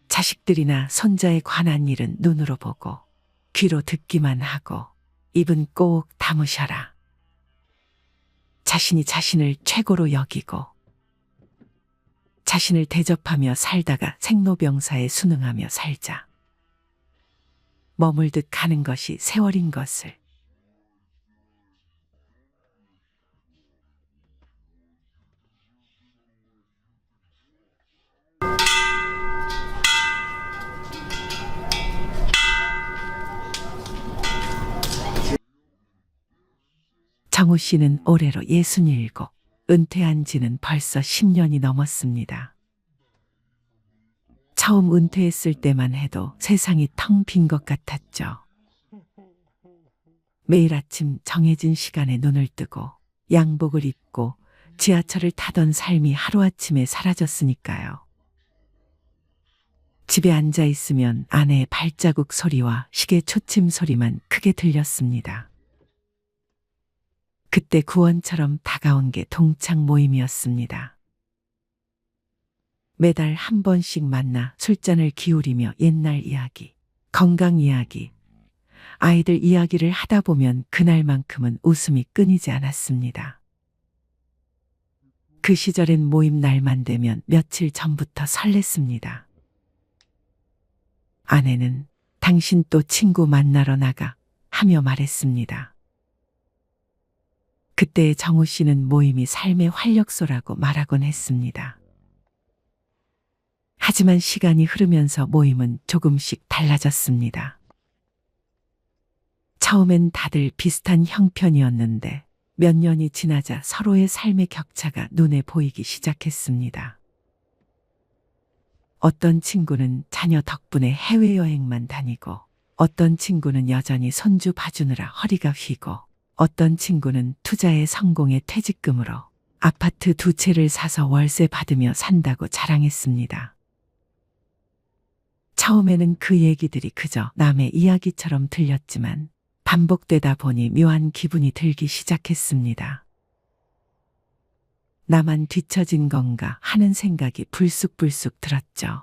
S2: 자식들이나 손자에 관한 일은 눈으로 보고 귀로 듣기만 하고 입은 꼭 다무셔라. 자신이 자신을 최고로 여기고 자신을 대접하며 살다가 생로병사에 순응하며 살자. 머물듯 가는 것이 세월인 것을. 정우 씨는 올해로 67, 은퇴한 지는 벌써 10년이 넘었습니다. 처음 은퇴했을 때만 해도 세상이 텅 빈 것 같았죠. 매일 아침 정해진 시간에 눈을 뜨고 양복을 입고 지하철을 타던 삶이 하루아침에 사라졌으니까요. 집에 앉아 있으면 아내의 발자국 소리와 시계 초침 소리만 크게 들렸습니다. 그때 구원처럼 다가온 게 동창 모임이었습니다. 매달 한 번씩 만나 술잔을 기울이며 옛날 이야기, 건강 이야기, 아이들 이야기를 하다 보면 그날만큼은 웃음이 끊이지 않았습니다. 그 시절엔 모임 날만 되면 며칠 전부터 설렜습니다. 아내는 당신 또 친구 만나러 나가 하며 말했습니다. 그때 정우 씨는 모임이 삶의 활력소라고 말하곤 했습니다. 하지만 시간이 흐르면서 모임은 조금씩 달라졌습니다. 처음엔 다들 비슷한 형편이었는데 몇 년이 지나자 서로의 삶의 격차가 눈에 보이기 시작했습니다. 어떤 친구는 자녀 덕분에 해외여행만 다니고, 어떤 친구는 여전히 손주 봐주느라 허리가 휘고, 어떤 친구는 투자에 성공해 퇴직금으로 아파트 2채를 사서 월세 받으며 산다고 자랑했습니다. 처음에는 그 얘기들이 그저 남의 이야기처럼 들렸지만 반복되다 보니 묘한 기분이 들기 시작했습니다. 나만 뒤처진 건가 하는 생각이 불쑥불쑥 들었죠.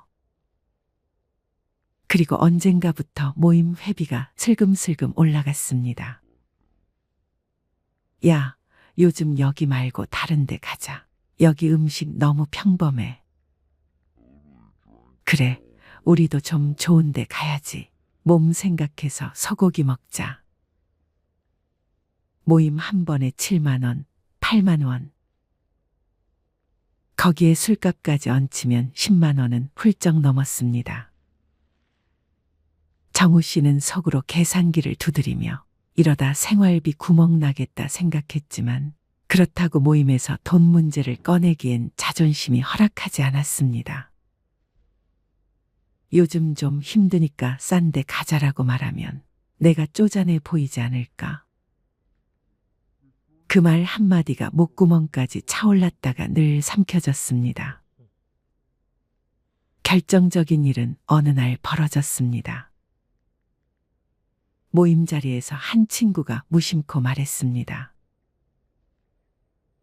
S2: 그리고 언젠가부터 모임 회비가 슬금슬금 올라갔습니다. 야, 요즘 여기 말고 다른 데 가자. 여기 음식 너무 평범해. 그래, 우리도 좀 좋은 데 가야지. 몸 생각해서 소고기 먹자. 모임 한 번에 7만 원, 8만 원. 거기에 술값까지 얹히면 10만 원은 훌쩍 넘었습니다. 정우 씨는 속으로 계산기를 두드리며 이러다 생활비 구멍 나겠다 생각했지만 그렇다고 모임에서 돈 문제를 꺼내기엔 자존심이 허락하지 않았습니다. 요즘 좀 힘드니까 싼 데 가자라고 말하면 내가 쪼잔해 보이지 않을까? 그 말 한마디가 목구멍까지 차올랐다가 늘 삼켜졌습니다. 결정적인 일은 어느 날 벌어졌습니다. 모임 자리에서 한 친구가 무심코 말했습니다.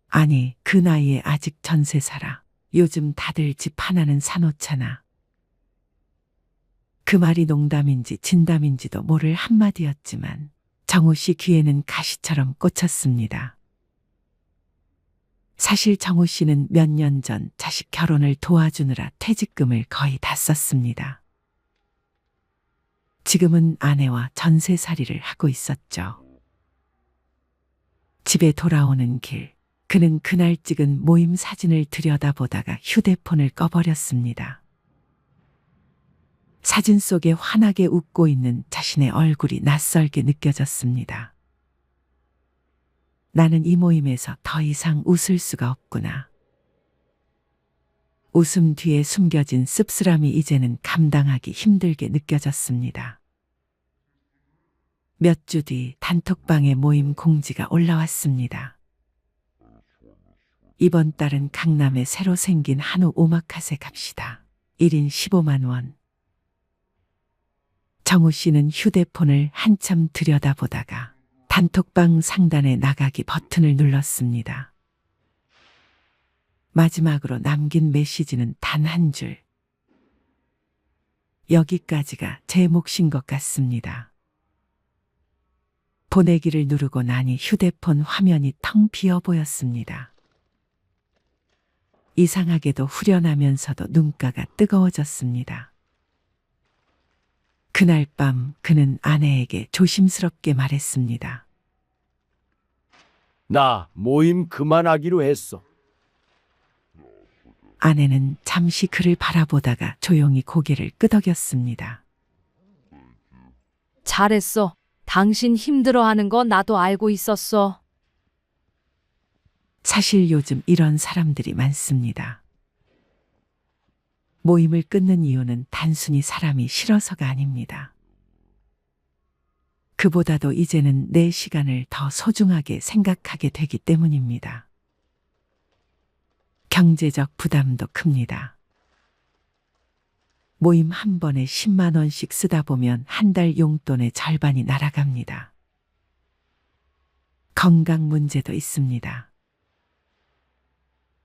S2: 아니, 그 나이에 아직 전세 살아. 요즘 다들 집 하나는 사놓잖아. 그 말이 농담인지 진담인지도 모를 한마디였지만 정우 씨 귀에는 가시처럼 꽂혔습니다. 사실 정우 씨는 몇 년 전 자식 결혼을 도와주느라 퇴직금을 거의 다 썼습니다. 지금은 아내와 전세살이를 하고 있었죠. 집에 돌아오는 길, 그는 그날 찍은 모임 사진을 들여다보다가 휴대폰을 꺼버렸습니다. 사진 속에 환하게 웃고 있는 자신의 얼굴이 낯설게 느껴졌습니다. 나는 이 모임에서 더 이상 웃을 수가 없구나. 웃음 뒤에 숨겨진 씁쓸함이 이제는 감당하기 힘들게 느껴졌습니다. 몇 주 뒤 단톡방에 모임 공지가 올라왔습니다. 이번 달은 강남에 새로 생긴 한우 오마카세 갑시다. 1인 15만 원. 정우 씨는 휴대폰을 한참 들여다보다가 단톡방 상단에 나가기 버튼을 눌렀습니다. 마지막으로 남긴 메시지는 단 한 줄. 여기까지가 제 몫인 것 같습니다. 보내기를 누르고 나니 휴대폰 화면이 텅 비어 보였습니다. 이상하게도 후련하면서도 눈가가 뜨거워졌습니다. 그날 밤 그는 아내에게 조심스럽게 말했습니다.
S5: 나 모임 그만하기로 했어.
S2: 아내는 잠시 그를 바라보다가 조용히 고개를 끄덕였습니다.
S3: 잘했어. 당신 힘들어하는 거 나도 알고 있었어.
S2: 사실 요즘 이런 사람들이 많습니다. 모임을 끊는 이유는 단순히 사람이 싫어서가 아닙니다. 그보다도 이제는 내 시간을 더 소중하게 생각하게 되기 때문입니다. 경제적 부담도 큽니다. 모임 한 번에 10만 원씩 쓰다 보면 한 달 용돈의 절반이 날아갑니다. 건강 문제도 있습니다.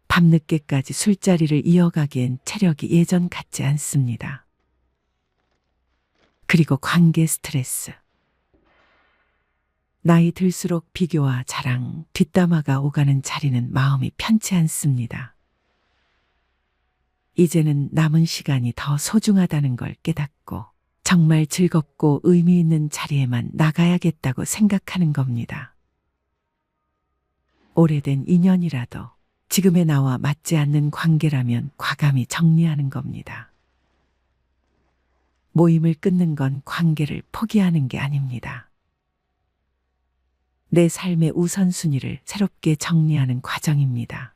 S2: 밤늦게까지 술자리를 이어가기엔 체력이 예전 같지 않습니다. 그리고 관계 스트레스. 나이 들수록 비교와 자랑, 뒷담화가 오가는 자리는 마음이 편치 않습니다. 이제는 남은 시간이 더 소중하다는 걸 깨닫고 정말 즐겁고 의미 있는 자리에만 나가야겠다고 생각하는 겁니다. 오래된 인연이라도 지금의 나와 맞지 않는 관계라면 과감히 정리하는 겁니다. 모임을 끊는 건 관계를 포기하는 게 아닙니다. 내 삶의 우선순위를 새롭게 정리하는 과정입니다.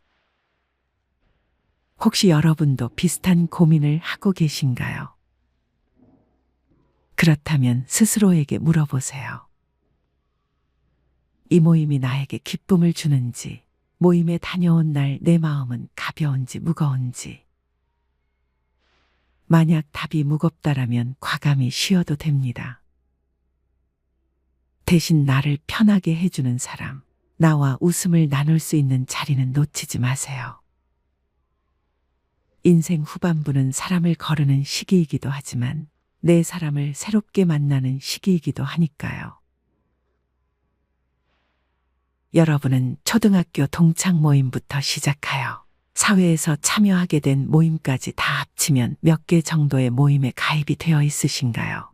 S2: 혹시 여러분도 비슷한 고민을 하고 계신가요? 그렇다면 스스로에게 물어보세요. 이 모임이 나에게 기쁨을 주는지, 모임에 다녀온 날 내 마음은 가벼운지 무거운지. 만약 답이 무겁다라면 과감히 쉬어도 됩니다. 대신 나를 편하게 해주는 사람, 나와 웃음을 나눌 수 있는 자리는 놓치지 마세요. 인생 후반부는 사람을 거르는 시기이기도 하지만 내 사람을 새롭게 만나는 시기이기도 하니까요. 여러분은 초등학교 동창 모임부터 시작하여 사회에서 참여하게 된 모임까지 다 합치면 몇 개 정도의 모임에 가입이 되어 있으신가요?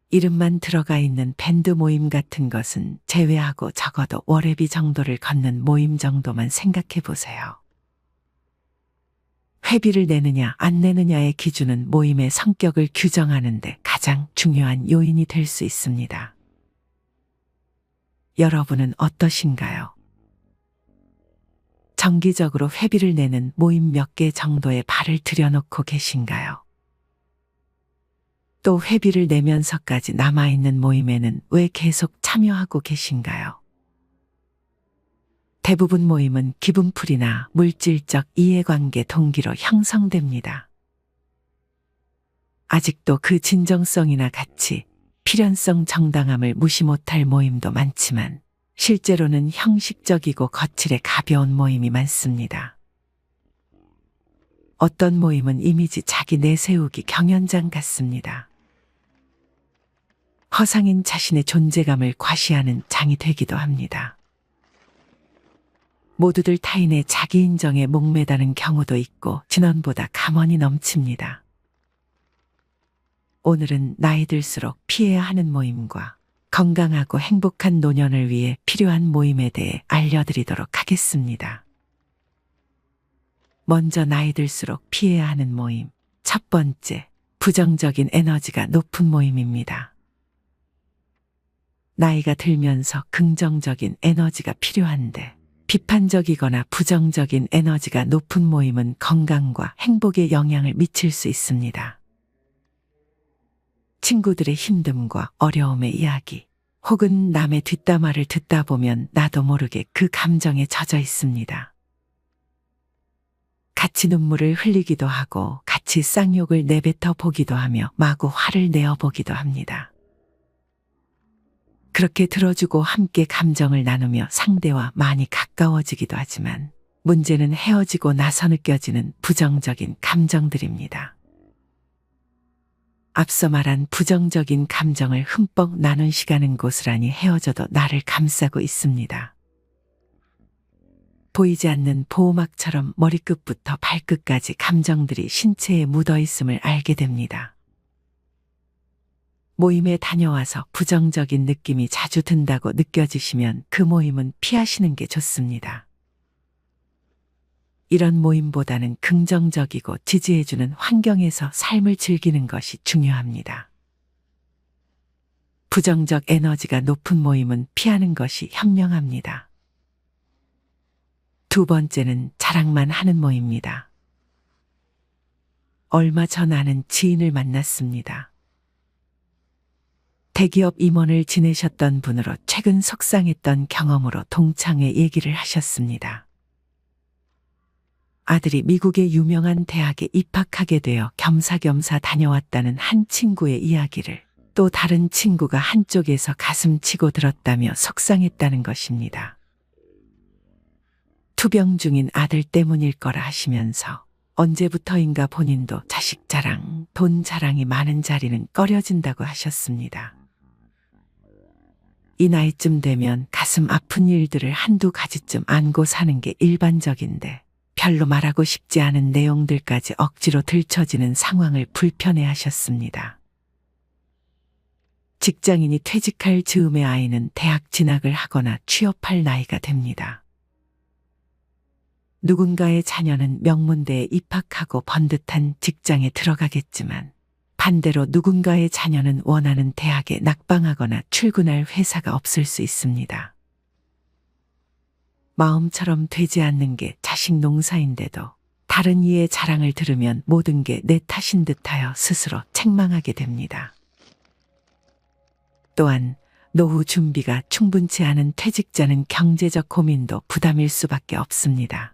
S2: 이름만 들어가 있는 밴드 모임 같은 것은 제외하고 적어도 월회비 정도를 걷는 모임 정도만 생각해 보세요. 회비를 내느냐 안 내느냐의 기준은 모임의 성격을 규정하는 데 가장 중요한 요인이 될 수 있습니다. 여러분은 어떠신가요? 정기적으로 회비를 내는 모임 몇 개 정도에 발을 들여놓고 계신가요? 또 회비를 내면서까지 남아있는 모임에는 왜 계속 참여하고 계신가요? 대부분 모임은 기분풀이나 물질적 이해관계 동기로 형성됩니다. 아직도 그 진정성이나 가치, 필연성 정당함을 무시 못할 모임도 많지만 실제로는 형식적이고 거칠에 가벼운 모임이 많습니다. 어떤 모임은 이미지 자기 내세우기 경연장 같습니다. 허상인 자신의 존재감을 과시하는 장이 되기도 합니다. 모두들 타인의 자기 인정에 목매다는 경우도 있고 진원보다 감언이 넘칩니다. 오늘은 나이 들수록 피해야 하는 모임과 건강하고 행복한 노년을 위해 필요한 모임에 대해 알려드리도록 하겠습니다. 먼저 나이 들수록 피해야 하는 모임. 첫 번째, 부정적인 에너지가 높은 모임입니다. 나이가 들면서 긍정적인 에너지가 필요한데 비판적이거나 부정적인 에너지가 높은 모임은 건강과 행복에 영향을 미칠 수 있습니다. 친구들의 힘듦과 어려움의 이야기, 혹은 남의 뒷담화를 듣다 보면 나도 모르게 그 감정에 젖어 있습니다. 같이 눈물을 흘리기도 하고 같이 쌍욕을 내뱉어 보기도 하며 마구 화를 내어 보기도 합니다. 그렇게 들어주고 함께 감정을 나누며 상대와 많이 가까워지기도 하지만 문제는 헤어지고 나서 느껴지는 부정적인 감정들입니다. 앞서 말한 부정적인 감정을 흠뻑 나눈 시간은 고스란히 헤어져도 나를 감싸고 있습니다. 보이지 않는 보호막처럼 머리끝부터 발끝까지 감정들이 신체에 묻어 있음을 알게 됩니다. 모임에 다녀와서 부정적인 느낌이 자주 든다고 느껴지시면 그 모임은 피하시는 게 좋습니다. 이런 모임보다는 긍정적이고 지지해주는 환경에서 삶을 즐기는 것이 중요합니다. 부정적 에너지가 높은 모임은 피하는 것이 현명합니다. 두 번째는 자랑만 하는 모입니다. 얼마 전 아는 지인을 만났습니다. 대기업 임원을 지내셨던 분으로 최근 속상했던 경험으로 동창회 얘기를 하셨습니다. 아들이 미국의 유명한 대학에 입학하게 되어 겸사겸사 다녀왔다는 한 친구의 이야기를 또 다른 친구가 한쪽에서 가슴 치고 들었다며 속상했다는 것입니다. 투병 중인 아들 때문일 거라 하시면서 언제부터인가 본인도 자식 자랑, 돈 자랑이 많은 자리는 꺼려진다고 하셨습니다. 이 나이쯤 되면 가슴 아픈 일들을 한두 가지쯤 안고 사는 게 일반적인데 별로 말하고 싶지 않은 내용들까지 억지로 들춰지는 상황을 불편해 하셨습니다. 직장인이 퇴직할 즈음의 아이는 대학 진학을 하거나 취업할 나이가 됩니다. 누군가의 자녀는 명문대에 입학하고 번듯한 직장에 들어가겠지만 반대로 누군가의 자녀는 원하는 대학에 낙방하거나 출근할 회사가 없을 수 있습니다. 마음처럼 되지 않는 게 자식 농사인데도 다른 이의 자랑을 들으면 모든 게 내 탓인 듯하여 스스로 책망하게 됩니다. 또한 노후 준비가 충분치 않은 퇴직자는 경제적 고민도 부담일 수밖에 없습니다.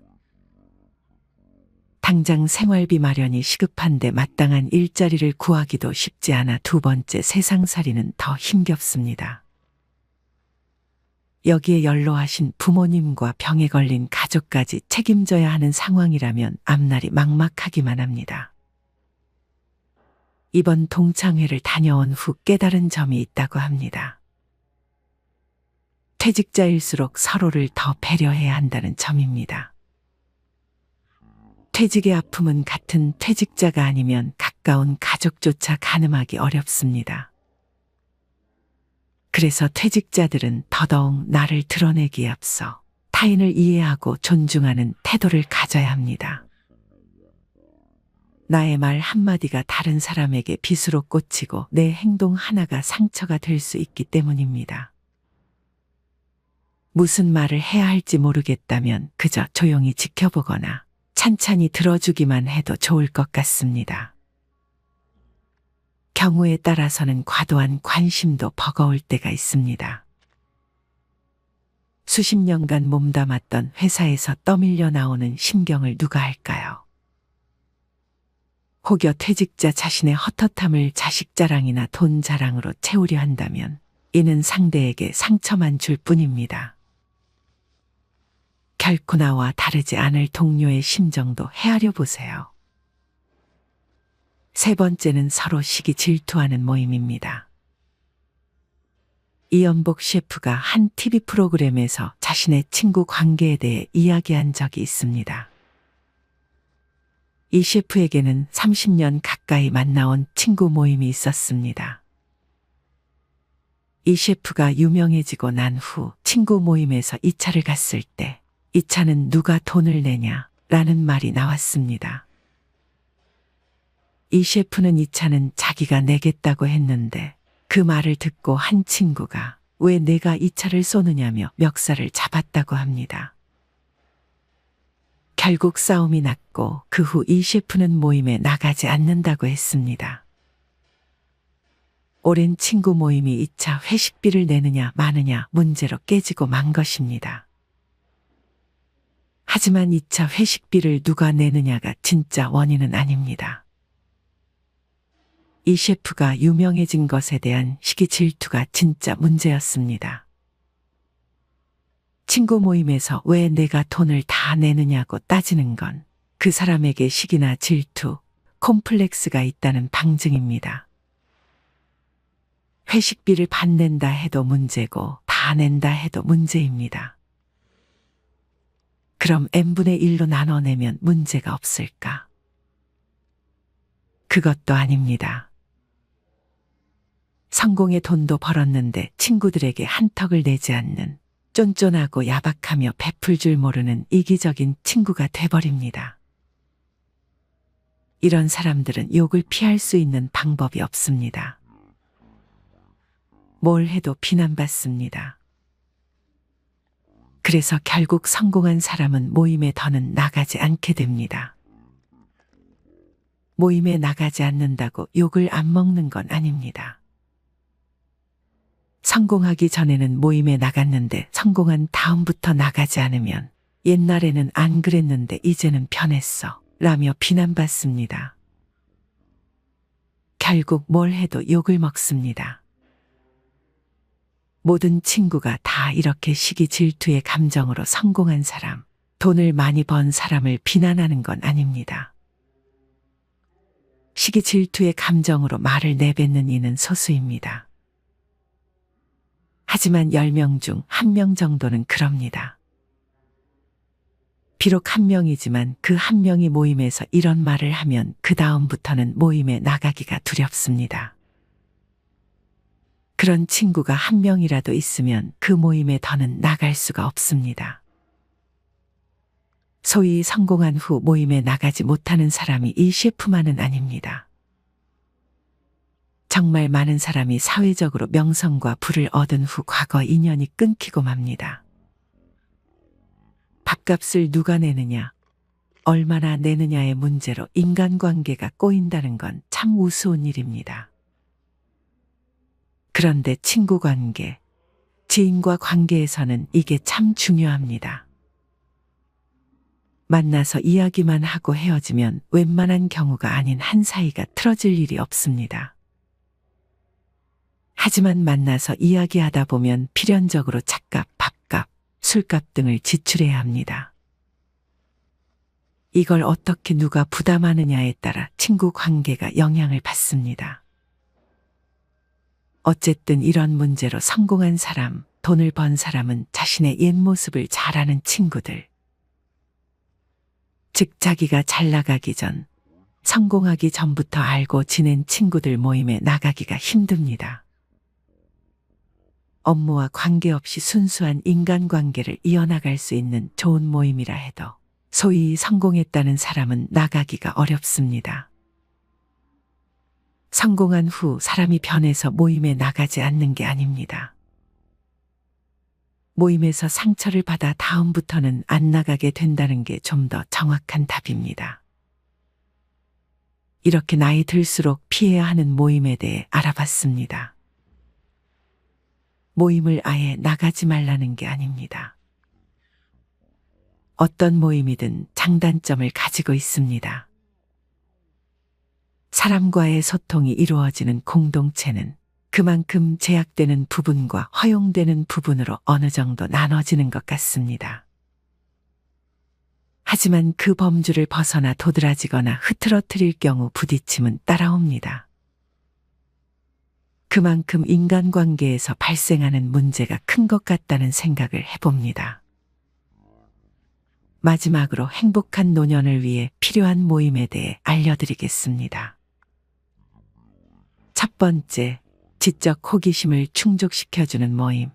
S2: 당장 생활비 마련이 시급한데 마땅한 일자리를 구하기도 쉽지 않아 두 번째 세상살이는 더 힘겹습니다. 여기에 연로하신 부모님과 병에 걸린 가족까지 책임져야 하는 상황이라면 앞날이 막막하기만 합니다. 이번 동창회를 다녀온 후 깨달은 점이 있다고 합니다. 퇴직자일수록 서로를 더 배려해야 한다는 점입니다. 퇴직의 아픔은 같은 퇴직자가 아니면 가까운 가족조차 가늠하기 어렵습니다. 그래서 퇴직자들은 더더욱 나를 드러내기에 앞서 타인을 이해하고 존중하는 태도를 가져야 합니다. 나의 말 한마디가 다른 사람에게 빗으로 꽂히고 내 행동 하나가 상처가 될 수 있기 때문입니다. 무슨 말을 해야 할지 모르겠다면 그저 조용히 지켜보거나 찬찬히 들어주기만 해도 좋을 것 같습니다. 경우에 따라서는 과도한 관심도 버거울 때가 있습니다. 수십 년간 몸담았던 회사에서 떠밀려 나오는 심경을 누가 알까요? 혹여 퇴직자 자신의 헛헛함을 자식 자랑이나 돈 자랑으로 채우려 한다면 이는 상대에게 상처만 줄 뿐입니다. 결코 나와 다르지 않을 동료의 심정도 헤아려 보세요. 세 번째는 서로 시기 질투하는 모임입니다. 이연복 셰프가 한 TV 프로그램에서 자신의 친구 관계에 대해 이야기한 적이 있습니다. 이 셰프에게는 30년 가까이 만나온 친구 모임이 있었습니다. 이 셰프가 유명해지고 난 후 친구 모임에서 이 차를 갔을 때 이 차는 누가 돈을 내냐? 라는 말이 나왔습니다. 이 셰프는 이 차는 자기가 내겠다고 했는데 그 말을 듣고 한 친구가 왜 내가 이 차를 쏘느냐며 멱살을 잡았다고 합니다. 결국 싸움이 났고 그 후 이 셰프는 모임에 나가지 않는다고 했습니다. 오랜 친구 모임이 2차 회식비를 내느냐 마느냐 문제로 깨지고 만 것입니다. 하지만 2차 회식비를 누가 내느냐가 진짜 원인은 아닙니다. 이 셰프가 유명해진 것에 대한 시기 질투가 진짜 문제였습니다. 친구 모임에서 왜 내가 돈을 다 내느냐고 따지는 건 그 사람에게 시기나 질투, 콤플렉스가 있다는 방증입니다. 회식비를 반낸다 해도 문제고 다 낸다 해도 문제입니다. 그럼 n분의 1로 나눠내면 문제가 없을까? 그것도 아닙니다. 성공의 돈도 벌었는데 친구들에게 한턱을 내지 않는 쫀쫀하고 야박하며 베풀 줄 모르는 이기적인 친구가 돼버립니다. 이런 사람들은 욕을 피할 수 있는 방법이 없습니다. 뭘 해도 비난받습니다. 그래서 결국 성공한 사람은 모임에 더는 나가지 않게 됩니다. 모임에 나가지 않는다고 욕을 안 먹는 건 아닙니다. 성공하기 전에는 모임에 나갔는데 성공한 다음부터 나가지 않으면 옛날에는 안 그랬는데 이제는 변했어 라며 비난받습니다. 결국 뭘 해도 욕을 먹습니다. 모든 친구가 다 이렇게 시기 질투의 감정으로 성공한 사람, 돈을 많이 번 사람을 비난하는 건 아닙니다. 시기 질투의 감정으로 말을 내뱉는 이는 소수입니다. 하지만 10명 중 1명 정도는 그럽니다. 비록 1명이지만 그 1명이 모임에서 이런 말을 하면 그 다음부터는 모임에 나가기가 두렵습니다. 그런 친구가 1명이라도 있으면 그 모임에 더는 나갈 수가 없습니다. 소위 성공한 후 모임에 나가지 못하는 사람이 이 셰프만은 아닙니다. 정말 많은 사람이 사회적으로 명성과 부를 얻은 후 과거 인연이 끊기고 맙니다. 밥값을 누가 내느냐, 얼마나 내느냐의 문제로 인간관계가 꼬인다는 건 참 우스운 일입니다. 그런데 친구 관계, 지인과 관계에서는 이게 참 중요합니다. 만나서 이야기만 하고 헤어지면 웬만한 경우가 아닌 한 사이가 틀어질 일이 없습니다. 하지만 만나서 이야기하다 보면 필연적으로 차값, 밥값, 술값 등을 지출해야 합니다. 이걸 어떻게 누가 부담하느냐에 따라 친구 관계가 영향을 받습니다. 어쨌든 이런 문제로 성공한 사람, 돈을 번 사람은 자신의 옛 모습을 잘 아는 친구들, 즉 자기가 잘 나가기 전, 성공하기 전부터 알고 지낸 친구들 모임에 나가기가 힘듭니다. 업무와 관계없이 순수한 인간관계를 이어나갈 수 있는 좋은 모임이라 해도 소위 성공했다는 사람은 나가기가 어렵습니다. 성공한 후 사람이 변해서 모임에 나가지 않는 게 아닙니다. 모임에서 상처를 받아 다음부터는 안 나가게 된다는 게 좀 더 정확한 답입니다. 이렇게 나이 들수록 피해야 하는 모임에 대해 알아봤습니다. 모임을 아예 나가지 말라는 게 아닙니다. 어떤 모임이든 장단점을 가지고 있습니다. 사람과의 소통이 이루어지는 공동체는 그만큼 제약되는 부분과 허용되는 부분으로 어느 정도 나눠지는 것 같습니다. 하지만 그 범주를 벗어나 도드라지거나 흐트러뜨릴 경우 부딪힘은 따라옵니다. 그만큼 인간관계에서 발생하는 문제가 큰 것 같다는 생각을 해봅니다. 마지막으로 행복한 노년을 위해 필요한 모임에 대해 알려드리겠습니다. 첫 번째, 지적 호기심을 충족시켜주는 모임.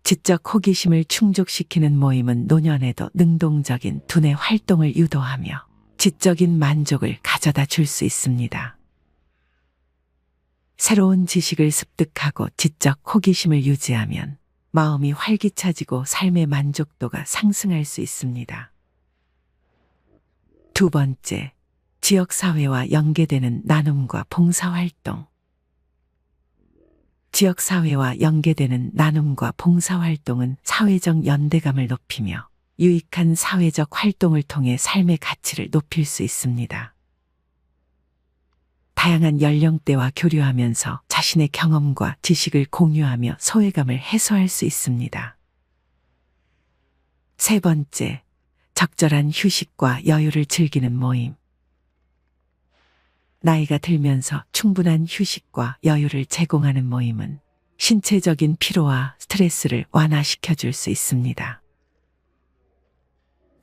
S2: 지적 호기심을 충족시키는 모임은 노년에도 능동적인 두뇌 활동을 유도하며 지적인 만족을 가져다 줄 수 있습니다. 새로운 지식을 습득하고 지적 호기심을 유지하면 마음이 활기차지고 삶의 만족도가 상승할 수 있습니다. 두 번째, 지역사회와 연계되는 나눔과 봉사활동. 지역사회와 연계되는 나눔과 봉사활동은 사회적 연대감을 높이며 유익한 사회적 활동을 통해 삶의 가치를 높일 수 있습니다. 다양한 연령대와 교류하면서 자신의 경험과 지식을 공유하며 소외감을 해소할 수 있습니다. 세 번째, 적절한 휴식과 여유를 즐기는 모임. 나이가 들면서 충분한 휴식과 여유를 제공하는 모임은 신체적인 피로와 스트레스를 완화시켜 줄 수 있습니다.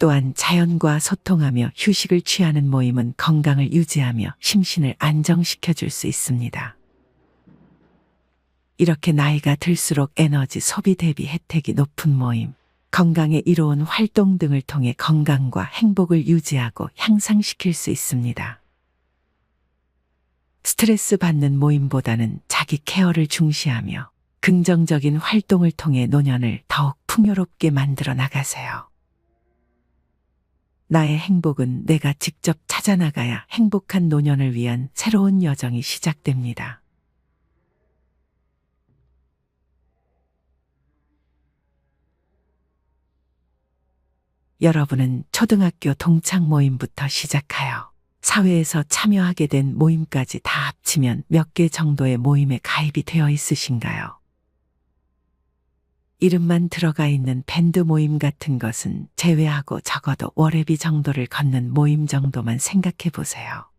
S2: 또한 자연과 소통하며 휴식을 취하는 모임은 건강을 유지하며 심신을 안정시켜 줄 수 있습니다. 이렇게 나이가 들수록 에너지 소비 대비 혜택이 높은 모임, 건강에 이로운 활동 등을 통해 건강과 행복을 유지하고 향상시킬 수 있습니다. 스트레스 받는 모임보다는 자기 케어를 중시하며 긍정적인 활동을 통해 노년을 더욱 풍요롭게 만들어 나가세요. 나의 행복은 내가 직접 찾아나가야 행복한 노년을 위한 새로운 여정이 시작됩니다. 여러분은 초등학교 동창 모임부터 시작하여 사회에서 참여하게 된 모임까지 다 합치면 몇 개 정도의 모임에 가입이 되어 있으신가요? 이름만 들어가 있는 밴드 모임 같은 것은 제외하고 적어도 월회비 정도를 걷는 모임 정도만 생각해 보세요.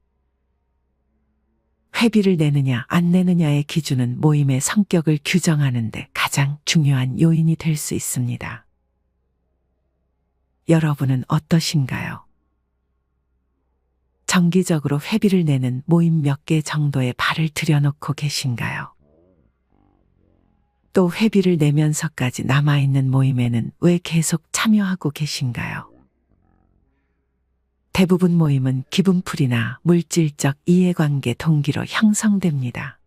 S2: 회비를 내느냐 안 내느냐의 기준은 모임의 성격을 규정하는데 가장 중요한 요인이 될 수 있습니다. 여러분은 어떠신가요? 정기적으로 회비를 내는 모임 몇 개 정도에 발을 들여놓고 계신가요? 또 회비를 내면서까지 남아있는 모임에는 왜 계속 참여하고 계신가요? 대부분 모임은 기분풀이나 물질적 이해관계 동기로 형성됩니다.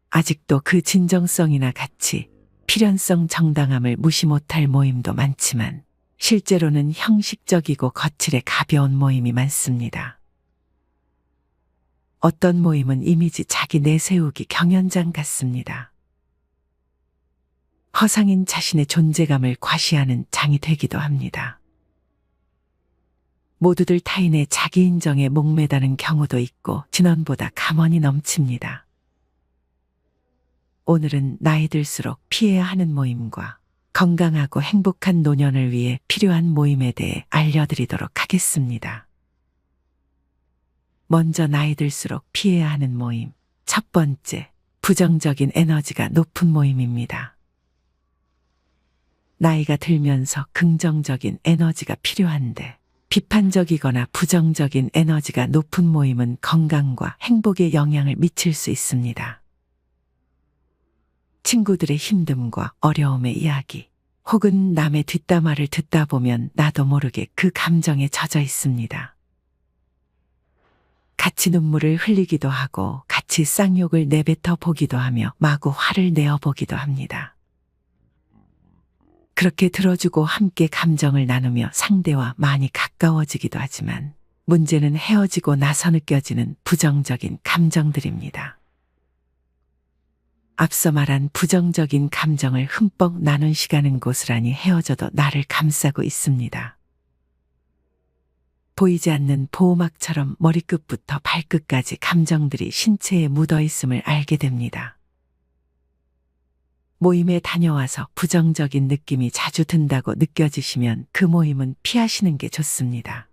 S2: 아직도 그 진정성이나 가치, 필연성 정당함을 무시 못할 모임도 많지만 실제로는 형식적이고 거칠에 가벼운 모임이 많습니다. 어떤 모임은 이미지 자기 내세우기 경연장 같습니다. 허상인 자신의 존재감을 과시하는 장이 되기도 합니다. 모두들 타인의 자기 인정에 목매다는 경우도 있고 진원보다 감언이 넘칩니다. 오늘은 나이 들수록 피해야 하는 모임과 건강하고 행복한 노년을 위해 필요한 모임에 대해 알려드리도록 하겠습니다. 먼저 나이 들수록 피해야 하는 모임. 첫 번째, 부정적인 에너지가 높은 모임입니다. 나이가 들면서 긍정적인 에너지가 필요한데 비판적이거나 부정적인 에너지가 높은 모임은 건강과 행복에 영향을 미칠 수 있습니다. 친구들의 힘듦과 어려움의 이야기, 혹은 남의 뒷담화를 듣다 보면 나도 모르게 그 감정에 젖어 있습니다. 같이 눈물을 흘리기도 하고 같이 쌍욕을 내뱉어 보기도 하며 마구 화를 내어 보기도 합니다. 그렇게 들어주고 함께 감정을 나누며 상대와 많이 가까워지기도 하지만 문제는 헤어지고 나서 느껴지는 부정적인 감정들입니다. 앞서 말한 부정적인 감정을 흠뻑 나눈 시간은 고스란히 헤어져도 나를 감싸고 있습니다. 보이지 않는 보호막처럼 머리끝부터 발끝까지 감정들이 신체에 묻어 있음을 알게 됩니다. 모임에 다녀와서 부정적인 느낌이 자주 든다고 느껴지시면 그 모임은 피하시는 게 좋습니다.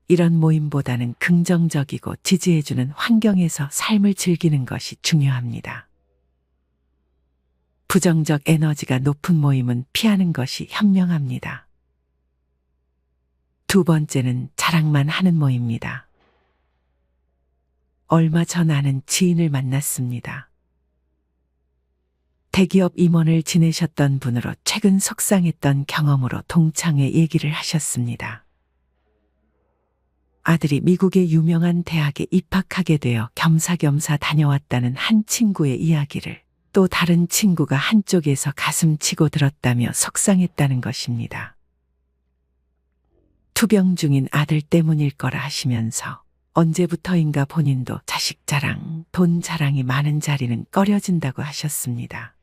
S2: 이런 모임보다는 긍정적이고 지지해주는 환경에서 삶을 즐기는 것이 중요합니다. 부정적 에너지가 높은 모임은 피하는 것이 현명합니다. 두 번째는 자랑만 하는 모임입니다. 얼마 전 아는 지인을 만났습니다. 대기업 임원을 지내셨던 분으로 최근 속상했던 경험으로 동창회 얘기를 하셨습니다. 아들이 미국의 유명한 대학에 입학하게 되어 겸사겸사 다녀왔다는 한 친구의 이야기를 또 다른 친구가 한쪽에서 가슴 치고 들었다며 속상했다는 것입니다. 투병 중인 아들 때문일 거라 하시면서 언제부터인가 본인도 자식 자랑, 돈 자랑이 많은 자리는 꺼려진다고 하셨습니다.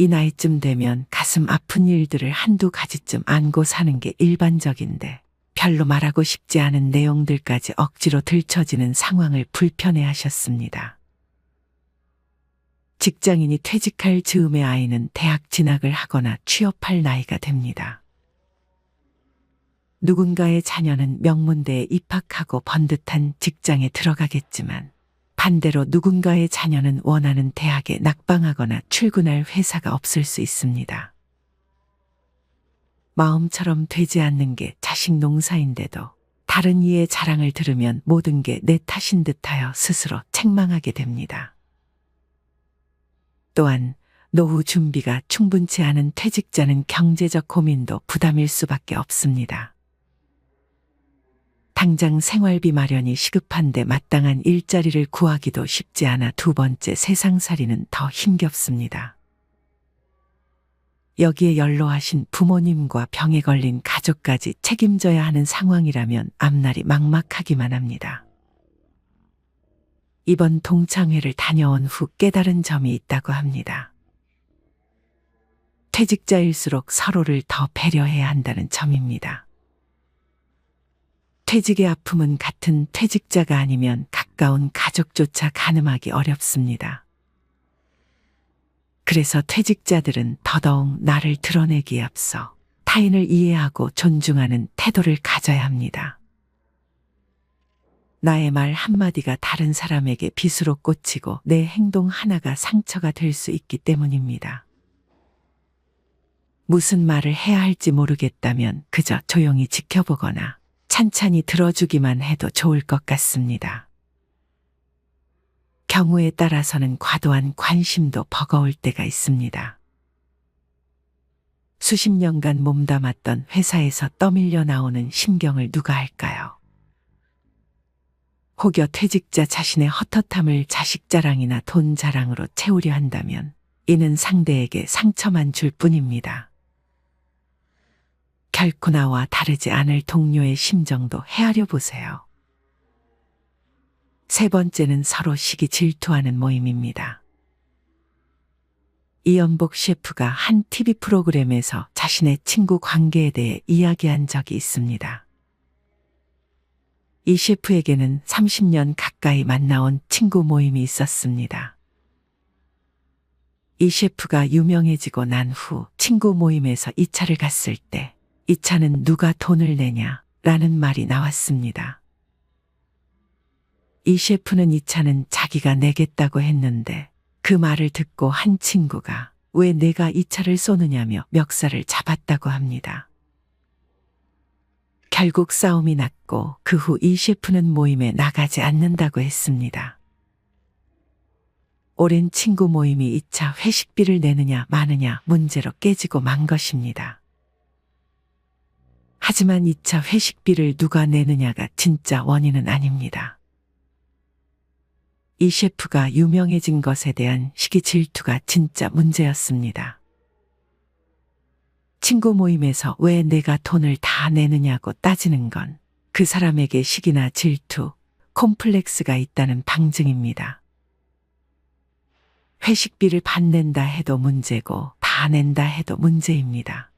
S2: 이 나이쯤 되면 가슴 아픈 일들을 한두 가지쯤 안고 사는 게 일반적인데 별로 말하고 싶지 않은 내용들까지 억지로 들춰지는 상황을 불편해하셨습니다. 직장인이 퇴직할 즈음의 아이는 대학 진학을 하거나 취업할 나이가 됩니다. 누군가의 자녀는 명문대에 입학하고 번듯한 직장에 들어가겠지만 반대로 누군가의 자녀는 원하는 대학에 낙방하거나 출근할 회사가 없을 수 있습니다. 마음처럼 되지 않는 게 자식 농사인데도 다른 이의 자랑을 들으면 모든 게 내 탓인 듯하여 스스로 책망하게 됩니다. 또한 노후 준비가 충분치 않은 퇴직자는 경제적 고민도 부담일 수밖에 없습니다. 당장 생활비 마련이 시급한데 마땅한 일자리를 구하기도 쉽지 않아 두 번째 세상살이는 더 힘겹습니다. 여기에 연로하신 부모님과 병에 걸린 가족까지 책임져야 하는 상황이라면 앞날이 막막하기만 합니다. 이번 동창회를 다녀온 후 깨달은 점이 있다고 합니다. 퇴직자일수록 서로를 더 배려해야 한다는 점입니다. 퇴직의 아픔은 같은 퇴직자가 아니면 가까운 가족조차 가늠하기 어렵습니다. 그래서 퇴직자들은 더더욱 나를 드러내기에 앞서 타인을 이해하고 존중하는 태도를 가져야 합니다. 나의 말 한마디가 다른 사람에게 빗으로 꽂히고 내 행동 하나가 상처가 될 수 있기 때문입니다. 무슨 말을 해야 할지 모르겠다면 그저 조용히 지켜보거나 찬찬히 들어주기만 해도 좋을 것 같습니다. 경우에 따라서는 과도한 관심도 버거울 때가 있습니다. 수십 년간 몸담았던 회사에서 떠밀려 나오는 심경을 누가 할까요? 혹여 퇴직자 자신의 헛헛함을 자식 자랑이나 돈 자랑으로 채우려 한다면 이는 상대에게 상처만 줄 뿐입니다. 결코 나와 다르지 않을 동료의 심정도 헤아려 보세요. 세 번째는 서로 시기 질투하는 모임입니다. 이연복 셰프가 한 TV 프로그램에서 자신의 친구 관계에 대해 이야기한 적이 있습니다. 이 셰프에게는 30년 가까이 만나온 친구 모임이 있었습니다. 이 셰프가 유명해지고 난 후 친구 모임에서 2차를 갔을 때 이 차는 누가 돈을 내냐? 라는 말이 나왔습니다. 이 셰프는 이 차는 자기가 내겠다고 했는데 그 말을 듣고 한 친구가 왜 내가 이 차를 쏘느냐며 멱살을 잡았다고 합니다. 결국 싸움이 났고 그 후 이 셰프는 모임에 나가지 않는다고 했습니다. 오랜 친구 모임이 2차 회식비를 내느냐 마느냐 문제로 깨지고 만 것입니다. 하지만 2차 회식비를 누가 내느냐가 진짜 원인은 아닙니다. 이 셰프가 유명해진 것에 대한 시기 질투가 진짜 문제였습니다. 친구 모임에서 왜 내가 돈을 다 내느냐고 따지는 건 그 사람에게 시기나 질투, 콤플렉스가 있다는 방증입니다. 회식비를 반낸다 해도 문제고 다 낸다 해도 문제입니다.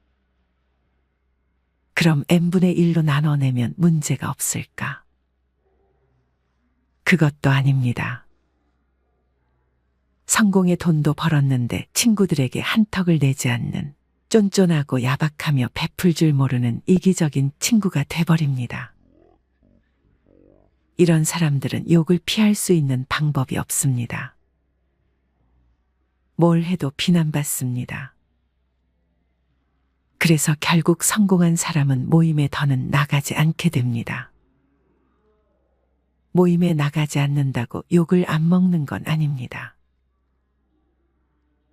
S2: 그럼 n분의 1로 나눠내면 문제가 없을까? 그것도 아닙니다. 성공의 돈도 벌었는데 친구들에게 한턱을 내지 않는 쫀쫀하고 야박하며 베풀 줄 모르는 이기적인 친구가 돼버립니다. 이런 사람들은 욕을 피할 수 있는 방법이 없습니다. 뭘 해도 비난받습니다. 그래서 결국 성공한 사람은 모임에 더는 나가지 않게 됩니다. 모임에 나가지 않는다고 욕을 안 먹는 건 아닙니다.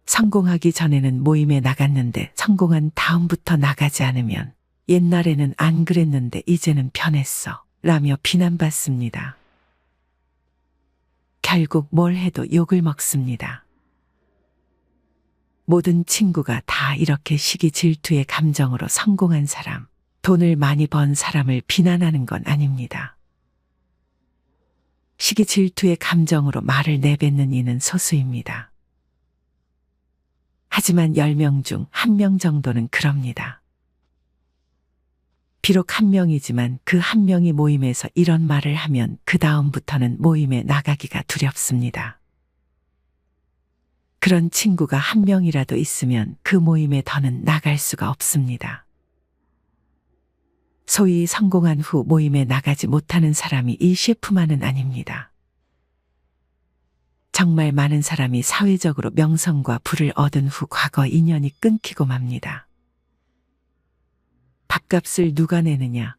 S2: 성공하기 전에는 모임에 나갔는데 성공한 다음부터 나가지 않으면 옛날에는 안 그랬는데 이제는 변했어 라며 비난받습니다. 결국 뭘 해도 욕을 먹습니다. 모든 친구가 다 이렇게 시기 질투의 감정으로 성공한 사람, 돈을 많이 번 사람을 비난하는 건 아닙니다. 시기 질투의 감정으로 말을 내뱉는 이는 소수입니다. 하지만 10명 중 1명 정도는 그럽니다. 비록 1명이지만 그 1명이 모임에서 이런 말을 하면 그 다음부터는 모임에 나가기가 두렵습니다. 그런 친구가 1명이라도 있으면 그 모임에 더는 나갈 수가 없습니다. 소위 성공한 후 모임에 나가지 못하는 사람이 이 셰프만은 아닙니다. 정말 많은 사람이 사회적으로 명성과 부를 얻은 후 과거 인연이 끊기고 맙니다. 밥값을 누가 내느냐,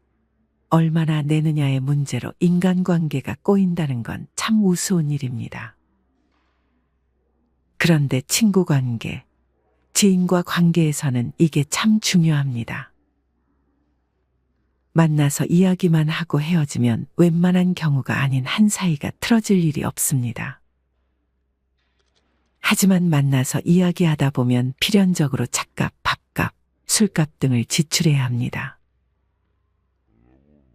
S2: 얼마나 내느냐의 문제로 인간관계가 꼬인다는 건 참 우스운 일입니다. 그런데 친구 관계, 지인과 관계에서는 이게 참 중요합니다. 만나서 이야기만 하고 헤어지면 웬만한 경우가 아닌 한 사이가 틀어질 일이 없습니다. 하지만 만나서 이야기하다 보면 필연적으로 차값, 밥값, 술값 등을 지출해야 합니다.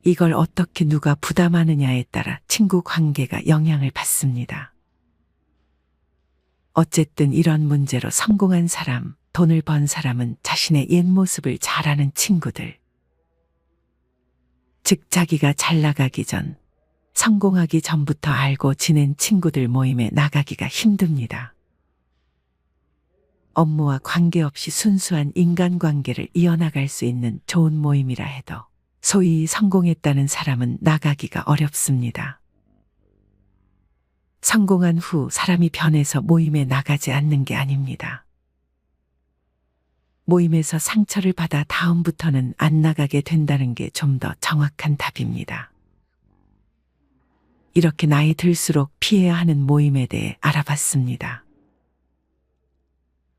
S2: 이걸 어떻게 누가 부담하느냐에 따라 친구 관계가 영향을 받습니다. 어쨌든 이런 문제로 성공한 사람, 돈을 번 사람은 자신의 옛 모습을 잘 아는 친구들, 즉 자기가 잘 나가기 전, 성공하기 전부터 알고 지낸 친구들 모임에 나가기가 힘듭니다. 업무와 관계없이 순수한 인간관계를 이어나갈 수 있는 좋은 모임이라 해도 소위 성공했다는 사람은 나가기가 어렵습니다. 성공한 후 사람이 변해서 모임에 나가지 않는 게 아닙니다. 모임에서 상처를 받아 다음부터는 안 나가게 된다는 게 좀 더 정확한 답입니다. 이렇게 나이 들수록 피해야 하는 모임에 대해 알아봤습니다.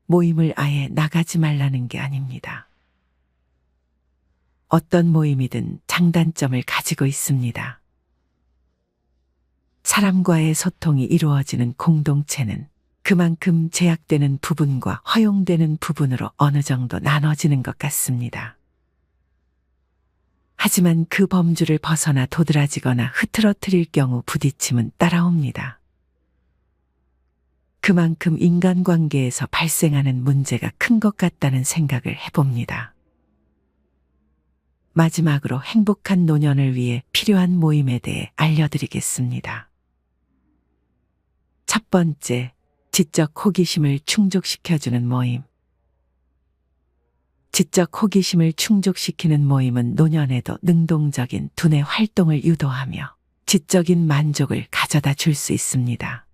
S2: 모임을 아예 나가지 말라는 게 아닙니다. 어떤 모임이든 장단점을 가지고 있습니다. 사람과의 소통이 이루어지는 공동체는 그만큼 제약되는 부분과 허용되는 부분으로 어느 정도 나눠지는 것 같습니다. 하지만 그 범주를 벗어나 도드라지거나 흐트러뜨릴 경우 부딪힘은 따라옵니다. 그만큼 인간관계에서 발생하는 문제가 큰 것 같다는 생각을 해봅니다. 마지막으로 행복한 노년을 위해 필요한 모임에 대해 알려드리겠습니다. 첫 번째, 지적 호기심을 충족시켜주는 모임. 지적 호기심을 충족시키는 모임은 노년에도 능동적인 두뇌 활동을 유도하며 지적인 만족을 가져다 줄 수 있습니다.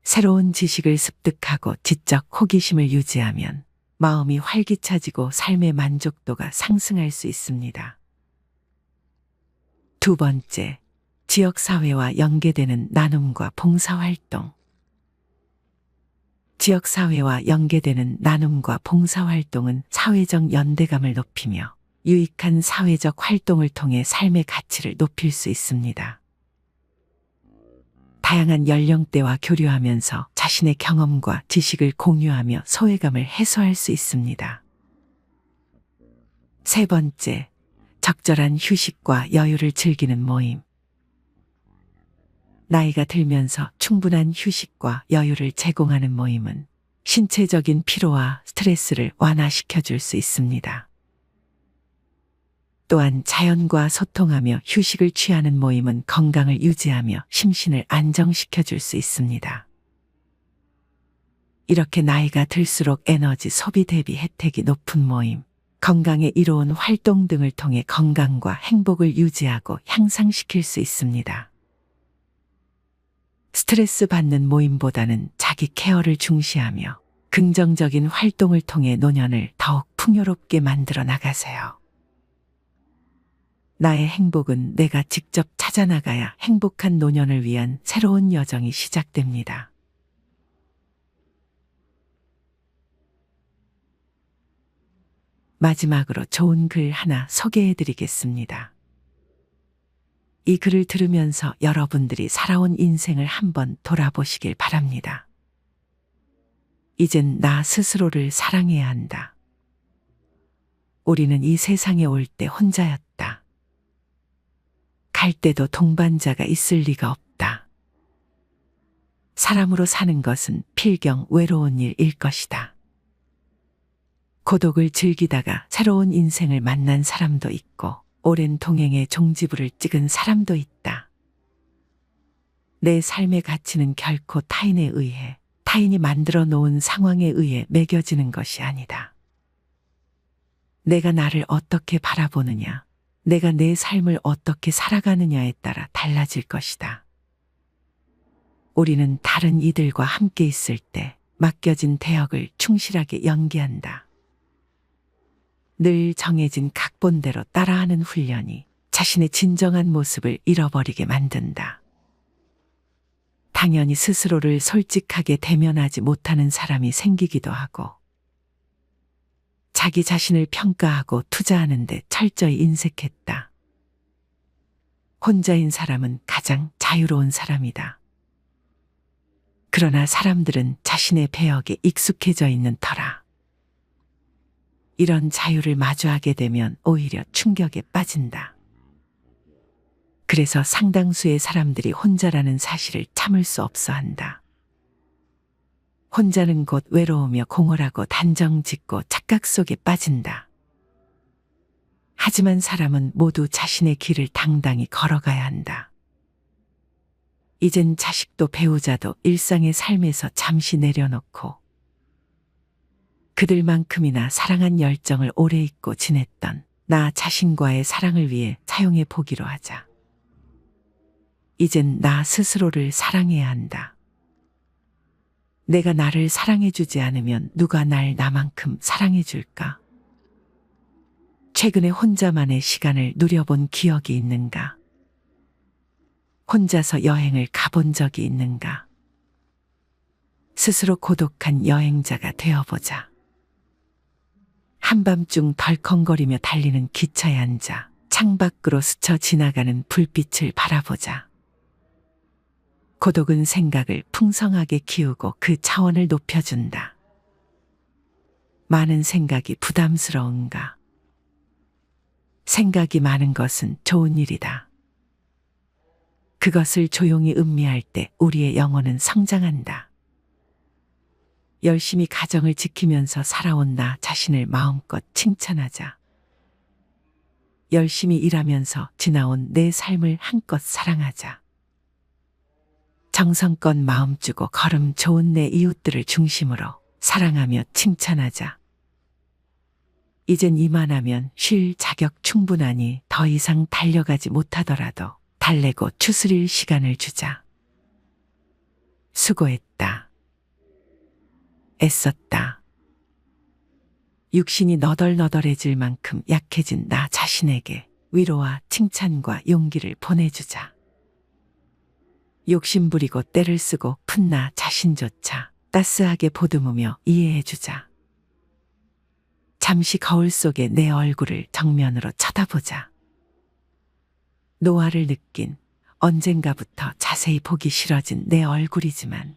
S2: 새로운 지식을 습득하고 지적 호기심을 유지하면 마음이 활기차지고 삶의 만족도가 상승할 수 있습니다. 두 번째, 지역사회와 연계되는 나눔과 봉사활동. 지역사회와 연계되는 나눔과 봉사활동은 사회적 연대감을 높이며 유익한 사회적 활동을 통해 삶의 가치를 높일 수 있습니다. 다양한 연령대와 교류하면서 자신의 경험과 지식을 공유하며 소외감을 해소할 수 있습니다. 세 번째, 적절한 휴식과 여유를 즐기는 모임. 나이가 들면서 충분한 휴식과 여유를 제공하는 모임은 신체적인 피로와 스트레스를 완화시켜 줄 수 있습니다. 또한 자연과 소통하며 휴식을 취하는 모임은 건강을 유지하며 심신을 안정시켜 줄 수 있습니다. 이렇게 나이가 들수록 에너지 소비 대비 혜택이 높은 모임, 건강에 이로운 활동 등을 통해 건강과 행복을 유지하고 향상시킬 수 있습니다. 스트레스 받는 모임보다는 자기 케어를 중시하며 긍정적인 활동을 통해 노년을 더욱 풍요롭게 만들어 나가세요. 나의 행복은 내가 직접 찾아나가야 행복한 노년을 위한 새로운 여정이 시작됩니다. 마지막으로 좋은 글 하나 소개해 드리겠습니다. 이 글을 들으면서 여러분들이 살아온 인생을 한번 돌아보시길 바랍니다. 이젠 나 스스로를 사랑해야 한다. 우리는 이 세상에 올 때 혼자였다. 갈 때도 동반자가 있을 리가 없다. 사람으로 사는 것은 필경 외로운 일일 것이다. 고독을 즐기다가 새로운 인생을 만난 사람도 있고 오랜 동행의 종지부를 찍은 사람도 있다. 내 삶의 가치는 결코 타인에 의해, 타인이 만들어 놓은 상황에 의해 매겨지는 것이 아니다. 내가 나를 어떻게 바라보느냐, 내가 내 삶을 어떻게 살아가느냐에 따라 달라질 것이다. 우리는 다른 이들과 함께 있을 때 맡겨진 대역을 충실하게 연기한다. 늘 정해진 각본대로 따라하는 훈련이 자신의 진정한 모습을 잃어버리게 만든다. 당연히 스스로를 솔직하게 대면하지 못하는 사람이 생기기도 하고, 자기 자신을 평가하고 투자하는데 철저히 인색했다. 혼자인 사람은 가장 자유로운 사람이다. 그러나 사람들은 자신의 배역에 익숙해져 있는 터라. 이런 자유를 마주하게 되면 오히려 충격에 빠진다. 그래서 상당수의 사람들이 혼자라는 사실을 참을 수 없어 한다. 혼자는 곧 외로우며 공허하고 단정짓고 착각 속에 빠진다. 하지만 사람은 모두 자신의 길을 당당히 걸어가야 한다. 이젠 자식도 배우자도 일상의 삶에서 잠시 내려놓고 그들만큼이나 사랑한 열정을 오래 잊고 지냈던 나 자신과의 사랑을 위해 사용해 보기로 하자. 이젠 나 스스로를 사랑해야 한다. 내가 나를 사랑해주지 않으면 누가 날 나만큼 사랑해줄까? 최근에 혼자만의 시간을 누려본 기억이 있는가? 혼자서 여행을 가본 적이 있는가? 스스로 고독한 여행자가 되어보자. 한밤중 덜컹거리며 달리는 기차에 앉아 창밖으로 스쳐 지나가는 불빛을 바라보자. 고독은 생각을 풍성하게 키우고 그 차원을 높여준다. 많은 생각이 부담스러운가? 생각이 많은 것은 좋은 일이다. 그것을 조용히 음미할 때 우리의 영혼은 성장한다. 열심히 가정을 지키면서 살아온 나 자신을 마음껏 칭찬하자. 열심히 일하면서 지나온 내 삶을 한껏 사랑하자. 정성껏 마음 주고 걸음 좋은 내 이웃들을 중심으로 사랑하며 칭찬하자. 이젠 이만하면 쉴 자격 충분하니 더 이상 달려가지 못하더라도 달래고 추스릴 시간을 주자. 수고했다. 애썼다. 육신이 너덜너덜해질 만큼 약해진 나 자신에게 위로와 칭찬과 용기를 보내주자. 욕심부리고 때를 쓰고 푼 나 자신조차 따스하게 보듬으며 이해해주자. 잠시 거울 속에 내 얼굴을 정면으로 쳐다보자. 노화를 느낀 언젠가부터 자세히 보기 싫어진 내 얼굴이지만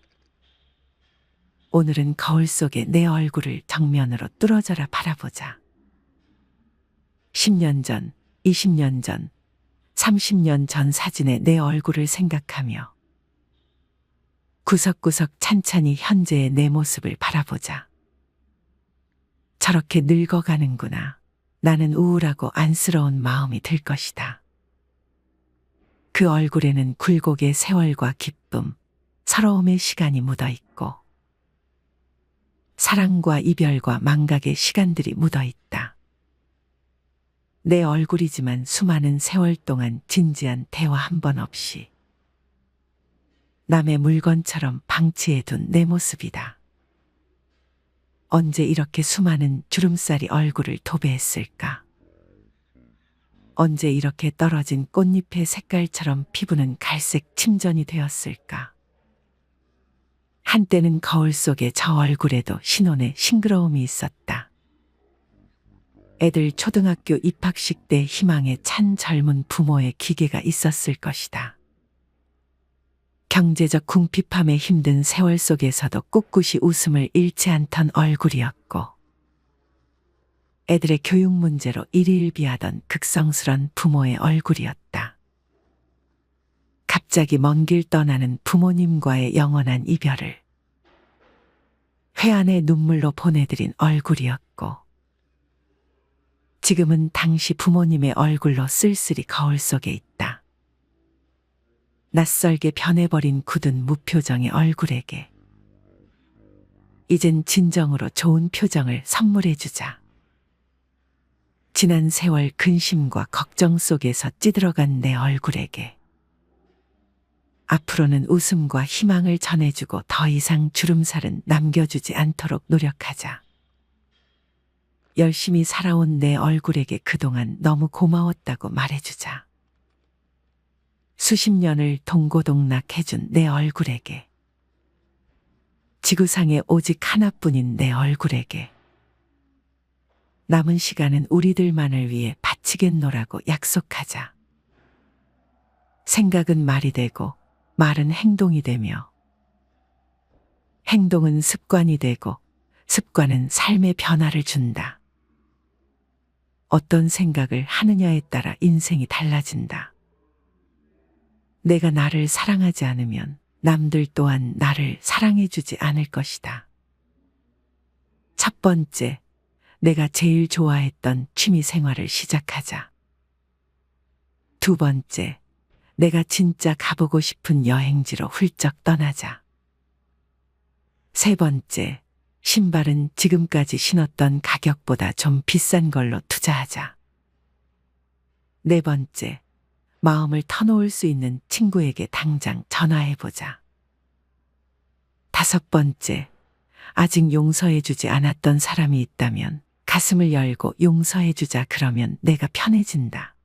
S2: 오늘은 거울 속에 내 얼굴을 정면으로 뚫어져라 바라보자. 10년 전, 20년 전, 30년 전 사진의 내 얼굴을 생각하며 구석구석 찬찬히 현재의 내 모습을 바라보자. 저렇게 늙어가는구나. 나는 우울하고 안쓰러운 마음이 들 것이다. 그 얼굴에는 굴곡의 세월과 기쁨, 서러움의 시간이 묻어 있고 사랑과 이별과 망각의 시간들이 묻어 있다. 내 얼굴이지만 수많은 세월 동안 진지한 대화 한 번 없이 남의 물건처럼 방치해둔 내 모습이다. 언제 이렇게 수많은 주름살이 얼굴을 도배했을까? 언제 이렇게 떨어진 꽃잎의 색깔처럼 피부는 갈색 침전이 되었을까? 한때는 거울 속에 저 얼굴에도 신혼의 싱그러움이 있었다. 애들 초등학교 입학식 때 희망에 찬 젊은 부모의 기계가 있었을 것이다. 경제적 궁핍함에 힘든 세월 속에서도 꿋꿋이 웃음을 잃지 않던 얼굴이었고 애들의 교육 문제로 일희일비하던 극성스런 부모의 얼굴이었다. 갑자기 먼 길 떠나는 부모님과의 영원한 이별을 회한의 눈물로 보내드린 얼굴이었고 지금은 당시 부모님의 얼굴로 쓸쓸히 거울 속에 있다. 낯설게 변해버린 굳은 무표정의 얼굴에게 이젠 진정으로 좋은 표정을 선물해주자. 지난 세월 근심과 걱정 속에서 찌들어간 내 얼굴에게 앞으로는 웃음과 희망을 전해주고 더 이상 주름살은 남겨주지 않도록 노력하자. 열심히 살아온 내 얼굴에게 그동안 너무 고마웠다고 말해주자. 수십 년을 동고동락해준 내 얼굴에게 지구상에 오직 하나뿐인 내 얼굴에게 남은 시간은 우리들만을 위해 바치겠노라고 약속하자. 생각은 말이 되고 말은 행동이 되며 행동은 습관이 되고 습관은 삶의 변화를 준다. 어떤 생각을 하느냐에 따라 인생이 달라진다. 내가 나를 사랑하지 않으면 남들 또한 나를 사랑해주지 않을 것이다. 첫 번째, 내가 제일 좋아했던 취미 생활을 시작하자. 두 번째, 내가 진짜 가보고 싶은 여행지로 훌쩍 떠나자. 세 번째, 신발은 지금까지 신었던 가격보다 좀 비싼 걸로 투자하자. 네 번째, 마음을 터놓을 수 있는 친구에게 당장 전화해보자. 다섯 번째, 아직 용서해주지 않았던 사람이 있다면 가슴을 열고 용서해주자. 그러면 내가 편해진다.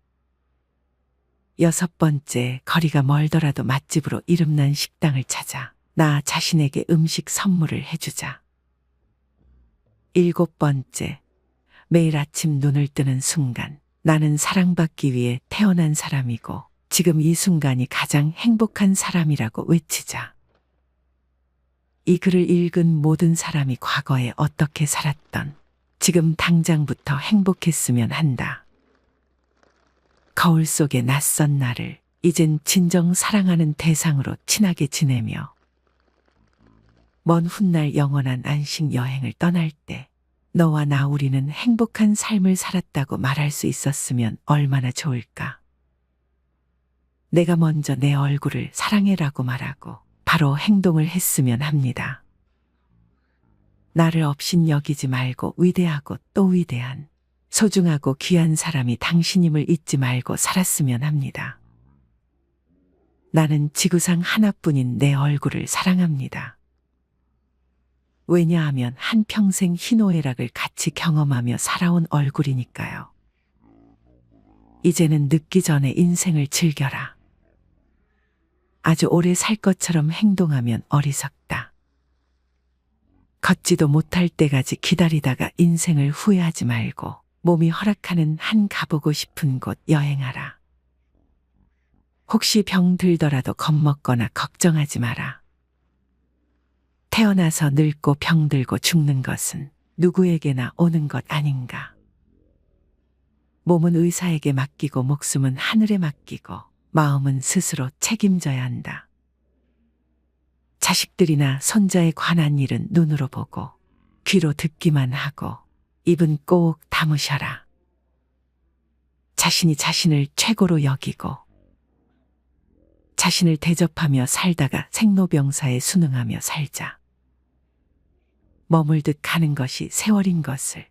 S2: 여섯 번째, 거리가 멀더라도 맛집으로 이름난 식당을 찾아 나 자신에게 음식 선물을 해주자. 일곱 번째, 매일 아침 눈을 뜨는 순간 나는 사랑받기 위해 태어난 사람이고 지금 이 순간이 가장 행복한 사람이라고 외치자. 이 글을 읽은 모든 사람이 과거에 어떻게 살았던 지금 당장부터 행복했으면 한다. 거울 속의 낯선 나를 이젠 진정 사랑하는 대상으로 친하게 지내며 먼 훗날 영원한 안식 여행을 떠날 때 너와 나 우리는 행복한 삶을 살았다고 말할 수 있었으면 얼마나 좋을까. 내가 먼저 내 얼굴을 사랑해라고 말하고 바로 행동을 했으면 합니다. 나를 없인 여기지 말고 위대하고 또 위대한 소중하고 귀한 사람이 당신임을 잊지 말고 살았으면 합니다. 나는 지구상 하나뿐인 내 얼굴을 사랑합니다. 왜냐하면 한평생 희노애락을 같이 경험하며 살아온 얼굴이니까요. 이제는 늦기 전에 인생을 즐겨라. 아주 오래 살 것처럼 행동하면 어리석다. 걷지도 못할 때까지 기다리다가 인생을 후회하지 말고 몸이 허락하는 한 가보고 싶은 곳 여행하라. 혹시 병 들더라도 겁먹거나 걱정하지 마라. 태어나서 늙고 병들고 죽는 것은 누구에게나 오는 것 아닌가. 몸은 의사에게 맡기고 목숨은 하늘에 맡기고 마음은 스스로 책임져야 한다. 자식들이나 손자에 관한 일은 눈으로 보고 귀로 듣기만 하고 입은 꼭 다무셔라. 자신이 자신을 최고로 여기고 자신을 대접하며 살다가 생로병사에 순응하며 살자. 머물듯 가는 것이 세월인 것을